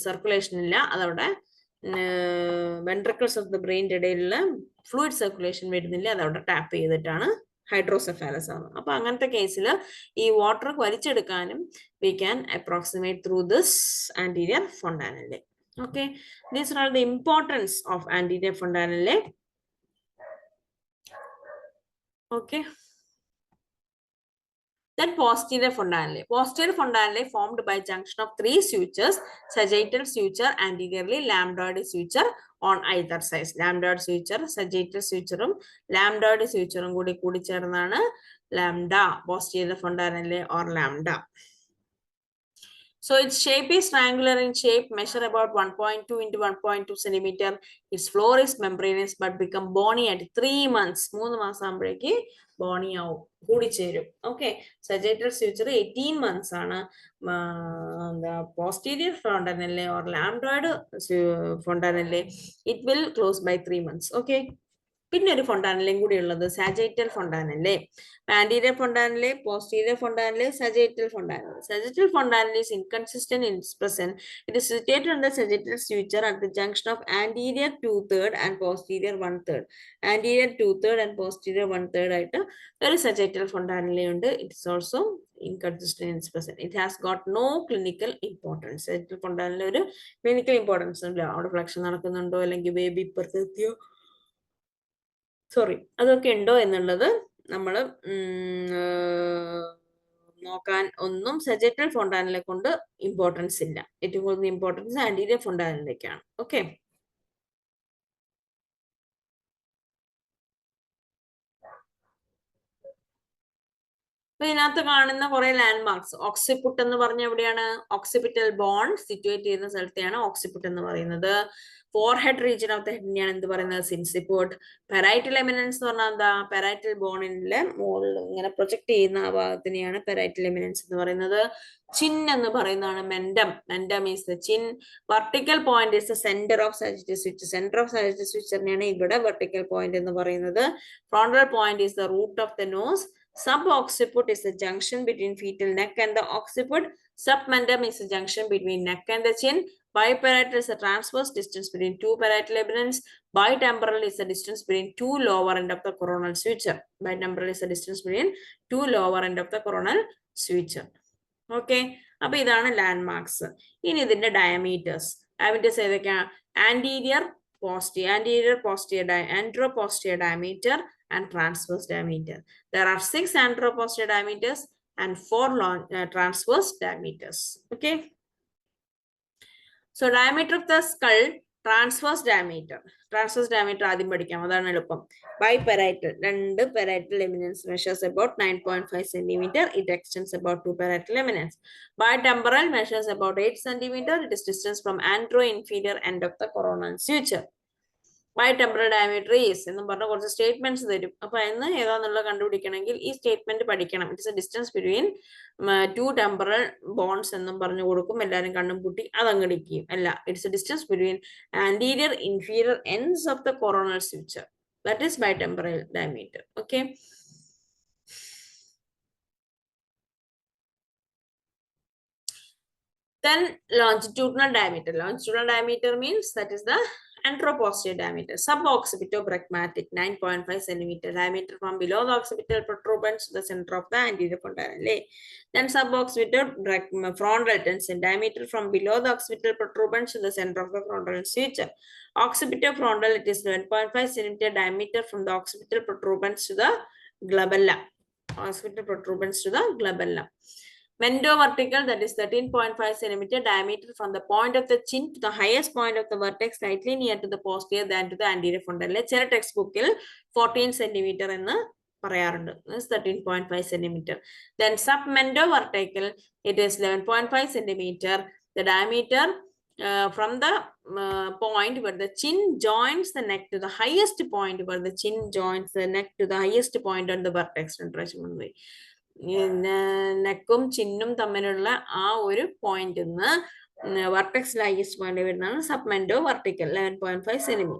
സർക്കുലേഷൻ ഇല്ല, അതവിടെ വെൻട്രിക്കിൾസ് ഓഫ് ദ ബ്രെയിൻ്റെ ഇടയിലുള്ള ഫ്ലൂയിഡ് സർക്കുലേഷൻ വരുന്നില്ല, അതവിടെ ടാപ്പ് ചെയ്തിട്ടാണ് ഹൈഡ്രോസെഫാലസ് ആണ്. അപ്പൊ അങ്ങനത്തെ കേസിൽ ഈ വാട്ടർ വലിച്ചെടുക്കാനും we can approximate through this anterior fontanelle. Okay, these are the importance of anterior fontanelle. Okay, then posterior fontanelle. Posterior fontanelle formed by junction of 3 sutures, sagittal suture, anteriorly lambdoid suture on either side. Lambdoid suture, sagittal suture, lambdoid suture കൂടി ചേർന്നാണ് lambda, posterior fontanelle or lambda. So its shape is triangular in shape, measure about 1.2 into 1.2 centimeter. Its floor is membranous but become bony at 3 months. 3 മാസം ആകുമ്പോഴേക്ക് bony ആവും, കൂടിച്ചേരും. Okay, sagittal suture 18 months ആണ്. The posterior fontanelle or lambdoid fontanelle, it will close by 3 months. Okay. പിന്നെ ഒരു fontanelle കൂടി ഉള്ളത് sagittal fontanelle. Anterior fontanelle, posterior fontanelle, sagittal fontanelle. Sagittal fontanelle is inconsistent in its present. It is situated on the sagittal suture at the junction of anterior 2/3 and posterior 1/3. Anterior 2/3 and posterior 1/3 ആയിട്ട് ഒരു sagittal fontanelle ഉണ്ട്. It is also inconsistent in its present. It has got no clinical importance. Sagittal fontanelle ഒരു clinical importance ഇല്ല. അവിടെ flexion നടക്കുന്നുണ്ടോ അല്ലെങ്കിൽ baby ഇപ്പുറത്തെത്തിയോ അതൊക്കെ ഉണ്ടോ എന്നുള്ളത് നമ്മൾ നോക്കാൻ ഒന്നും sagittal fontanelle കൊണ്ട് ഇമ്പോർട്ടൻസ് ഇല്ല. ഏറ്റവും കൂടുതൽ ഇമ്പോർട്ടൻസ് ആന്റീരിയർ fontanelleക്കാണ്. ഓക്കെ, അപ്പൊ ഇതിനകത്ത് കാണുന്ന കുറെ ലാൻഡ് മാർക്സ്. ഓക്സിപുട്ട് എന്ന് പറഞ്ഞ എവിടെയാണ്? ഓക്സിപിറ്റൽ ബോൺ സിറ്റുവേറ്റ് ചെയ്യുന്ന സ്ഥലത്തെയാണ് ഓക്സിപുട്ട് എന്ന് പറയുന്നത്. ഫോർഹെഡ് റീജിയൻ ഓഫ് ദ ഹെഡിനെയാണ് എന്ത് പറയുന്നത്? സിൻസിപ്പുട്ട്. പെരൈറ്റൽ എമിനൻസ് എന്ന് പറഞ്ഞാൽ എന്താ? പെരൈറ്റൽ ബോണിന്റെ മുകളിൽ ഇങ്ങനെ പ്രൊജക്ട് ചെയ്യുന്ന ആ ഭാഗത്തിനെയാണ് പെരൈറ്റൽ എമിനൻസ് എന്ന് പറയുന്നത്. ചിൻ എന്ന് പറയുന്നതാണ് mentum. Mentum is the chin. Vertical point is the centre of sagittal suture. Centre of sagittal സ്വിച്ചറിനെയാണ് ഇവിടെ വെർട്ടിക്കൽ പോയിന്റ് എന്ന് പറയുന്നത്. Frontal point is the root of the nose. Subocciput is the junction between fetal neck and the occiput. Submendum is the junction between neck and the chin. Biparietal is the transverse distance between two parietal eminence. Bitemporal is the distance between two lower end of the coronal suture. Bitemporal is the distance between two lower end of the coronal suture. Okay. അപ്പൊ ഇതാണ് land marks. ഇനി ഇതിന്റെ diameters. Diameters ഏതൊക്കെയാണ്? Anterior posterior anteroposterior diameter and transverse diameter. There are 6 anteroposterior diameters and 4 transverse diameters. Okay. So diameter of the skull, transverse diameter. Transverse diameter ആദ്യം പഠിക്കാം, അതാണ് എളുപ്പം. Biparietal, രണ്ട് parietal eminence measures about 9.5 cm. It extends about 2 parietal eminence. Bitemporal measures about 8 cm. It is distance from antero-inferior end of the coronal suture. Bitemporal diameter is എന്ന് പറഞ്ഞ കുറച്ച് statements തരും. അപ്പൊ എന്ന് ഏതാന്നുള്ള കണ്ടുപിടിക്കണമെങ്കിൽ ഈ സ്റ്റേറ്റ്മെന്റ് പഠിക്കണം. It's a distance between 2 temporal bones എന്നും പറഞ്ഞു കൊടുക്കും. എല്ലാവരും കണ്ണും പൂട്ടി അതങ്ങടിക്കും. അല്ല, it's a distance between anterior inferior ends of the coronal suture. That is bitemporal diameter. Okay. Then longitudinal diameter. Longitudinal diameter means that is the anteroposterior diameter. Suboccipitobregmatic 9.5 cm diameter from below the occipital protuberance to the center of the anterior frontal. Then suboccipitofrontal 10 cm diameter from below the occipital protuberance to the center of the frontal suture. Occipitofrontal, it is 11.5 cm diameter from the occipital protuberance to the glabella. Occipital protuberance to the glabella. Mendovertical, that is 13.5 cm diameter from the point of the chin to the highest point of the vertex, slightly near to the posterior than to the anterior frontal. ചില text ബുക്കിൽ 14 cm എന്ന് പറയാറുണ്ട്. 13.5 cm. Then submendovertical, it is 11.5 cm. The diameter from the point where the chin joins the neck to the highest point where the chin joins the neck to the highest point on the vertex. നെക്കും ചിന്നും തമ്മിലുള്ള ആ ഒരു point വെർട്ടെക്സിൽ highest point വരുന്നതാണ് സബ്മെൻഡോവർട്ടിക്കൽ 11.5 cm.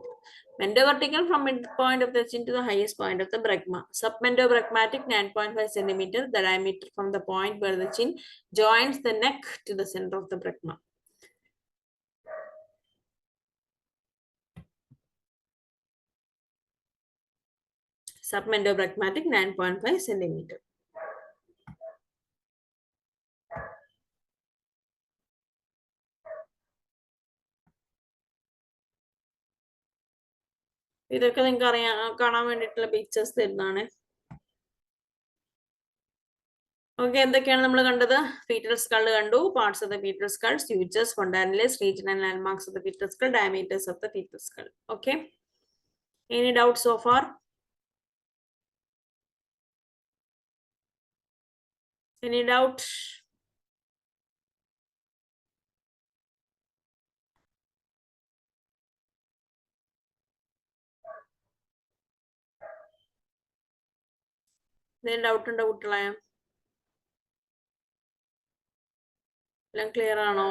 Mendovertical from midpoint of the chin to the highest point of the bregma. Submendobregmatic 9.5 cm. The diameter from the point where the chin joins the neck to the center of the bregma. Submendobregmatic 9.5 cm. ഇതൊക്കെ നിങ്ങൾക്ക് അറിയാൻ കാണാൻ വേണ്ടിയിട്ടുള്ള pictures തരുന്നതാണ്. Okay, എന്തൊക്കെയാണ് നമ്മൾ കണ്ടത്? Fetal skull കണ്ടു, parts of the fetal skull, sutures, fontanelles, region and landmarks of the fetal skull, diameters of the fetal skull. Okay, any doubt so far? Any doubt? Doubt ഉണ്ടോ കുട്ടികളെ? എല്ലാം clear ആണോ?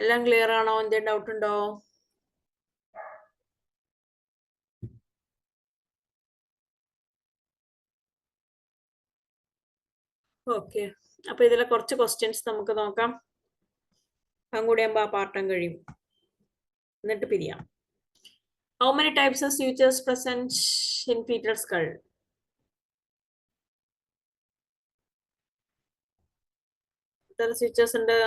എല്ലാം clear ആണോ? എന്തെങ്കിലും doubt ഉണ്ടോ? Okay, അപ്പൊ ഇതിലെ കുറച്ച് ക്വസ്റ്റ്യൻസ് നമുക്ക് നോക്കാം. അതും കൂടി ആകുമ്പോൾ ആ പാർട്ടം കഴിയും, എന്നിട്ട് പിരിയാം. How many types of sutures present in fetal skull? എത്ര sutures ഉണ്ട്?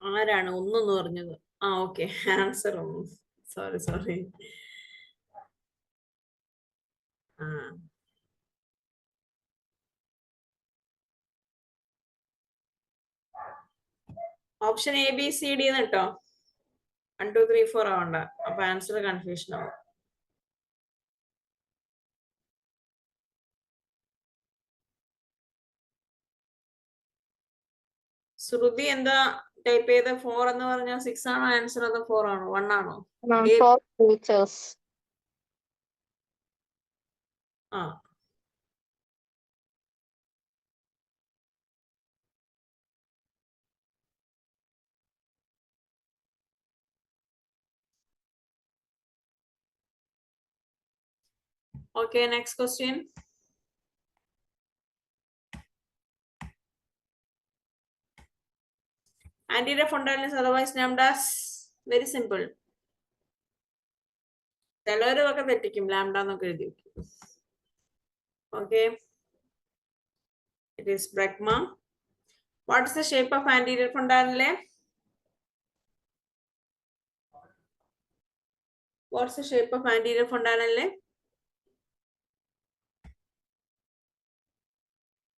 ആരാണ് ഒന്നെന്ന് പറഞ്ഞത്? ആ ഓക്കെ, ആൻസർ ഒന്ന്. സോറി. ആ option A B C D എന്ന് കേട്ടോ. 1 2 3 4 ആവണ്ട, അപ്പൊ ആൻസർ കൺഫ്യൂഷൻ ആവും. ശ്രുതി എന്താ ടൈപ്പ് ചെയ്ത? 4 എന്ന് പറഞ്ഞാൽ 6 ആണോ ആൻസർ, അതോ 4 ആണോ 1 ആണോ? 4 teachers. ആ okay, next question. Anterior frontal is otherwise named as, very simple. ചിലവരൊക്കെ തെറ്റിക്കും, ലാംഡ എന്നൊക്കെ എഴുതി. Okay, it is brecma. What is the shape of anterior fontanelle? What's the shape of anterior fontanelle?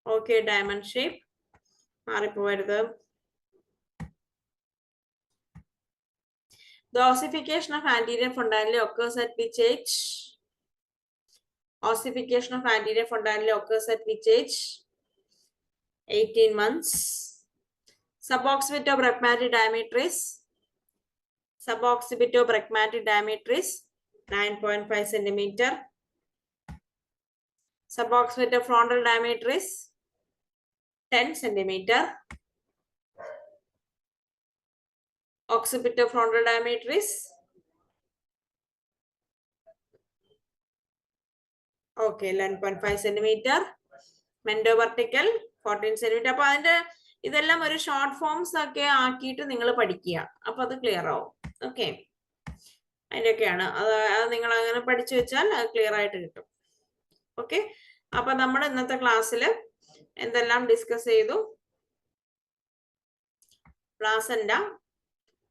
Okay, diamond shape. മാറിപ്പോവരുത്. The ossification of anterior fontanelle occurs at which age? Ossification of anterior fontanelle occurs at which age? 18 months. Suboccipitobrecmatic diameter is? Suboccipitobrecmatic diameter is 9.5 centimeter. Suboccipitofrontal diameter is 10 centimeter. Occipitofrontal diameter is? Okay, 11.5 centimeter. Mendovertical 14 centimeter. അപ്പൊ അതിന്റെ ഇതെല്ലാം ഒരു short forms ഒക്കെ ആക്കിയിട്ട് നിങ്ങൾ പഠിക്കുക, അപ്പൊ അത് ക്ലിയർ ആവും. ഓക്കെ, അതിന്റെയൊക്കെയാണ് അത് നിങ്ങൾ അങ്ങനെ പഠിച്ചു വെച്ചാൽ അത് ക്ലിയർ ആയിട്ട് കിട്ടും. ഓക്കെ, അപ്പൊ നമ്മൾ ഇന്നത്തെ ക്ലാസ്സിൽ എന്തെല്ലാം ഡിസ്കസ് ചെയ്തു? Placenta,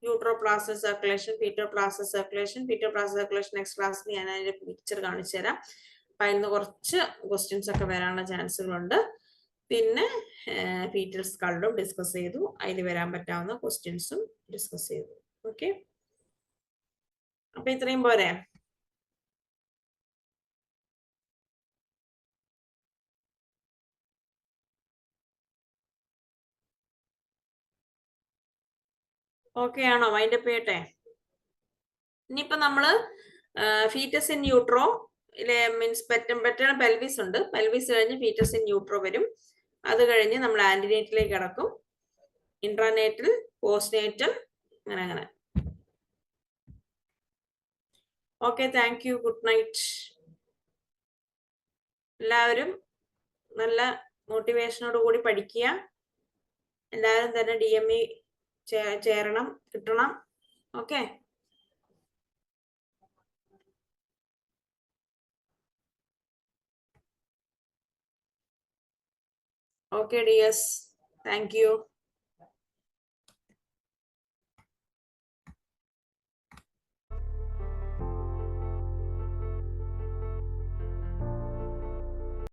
uteroplacental circulation, fetoplacental circulation. Fetoplacental circulation next ക്ലാസ്സിൽ ഞാൻ അതിന്റെ പിക്ചർ കാണിച്ചു തരാം. അപ്പൊ അതിന് കുറച്ച് ക്വസ്റ്റ്യൻസ് ഒക്കെ വരാനുള്ള ചാൻസുകളുണ്ട്. പിന്നെ ഫീറ്റൽ സ്കൾഡും ഡിസ്കസ് ചെയ്തു, അതിൽ വരാൻ പറ്റാവുന്ന ക്വസ്റ്റ്യൻസും ഡിസ്കസ് ചെയ്തു. ഓക്കെ, അപ്പൊ ഇത്രയും പോരെ? ഓക്കെ ആണോ? വൈൻഡപ്പ് ചെയ്യട്ടെ. ഇനിയിപ്പോ നമ്മള് fetus in utero means paternal pelvis ഉണ്ട്. പെൽവിസ് കഴിഞ്ഞ് ഫീറ്റസ് ഇൻ യൂട്രോ വരും. അത് കഴിഞ്ഞ് നമ്മൾ ആന്റിനേറ്റിലേക്ക് കിടക്കും, ഇൻട്രാനേറ്റൽ, പോസ്റ്റ്നേറ്റൽ, അങ്ങനെ അങ്ങനെ. Okay, thank you, good night. എല്ലാവരും നല്ല മോട്ടിവേഷനോട് കൂടി പഠിക്കുക. എല്ലാവരും തന്നെ DME ചേരണം, കിട്ടണം. Okay, okay dears, thank you.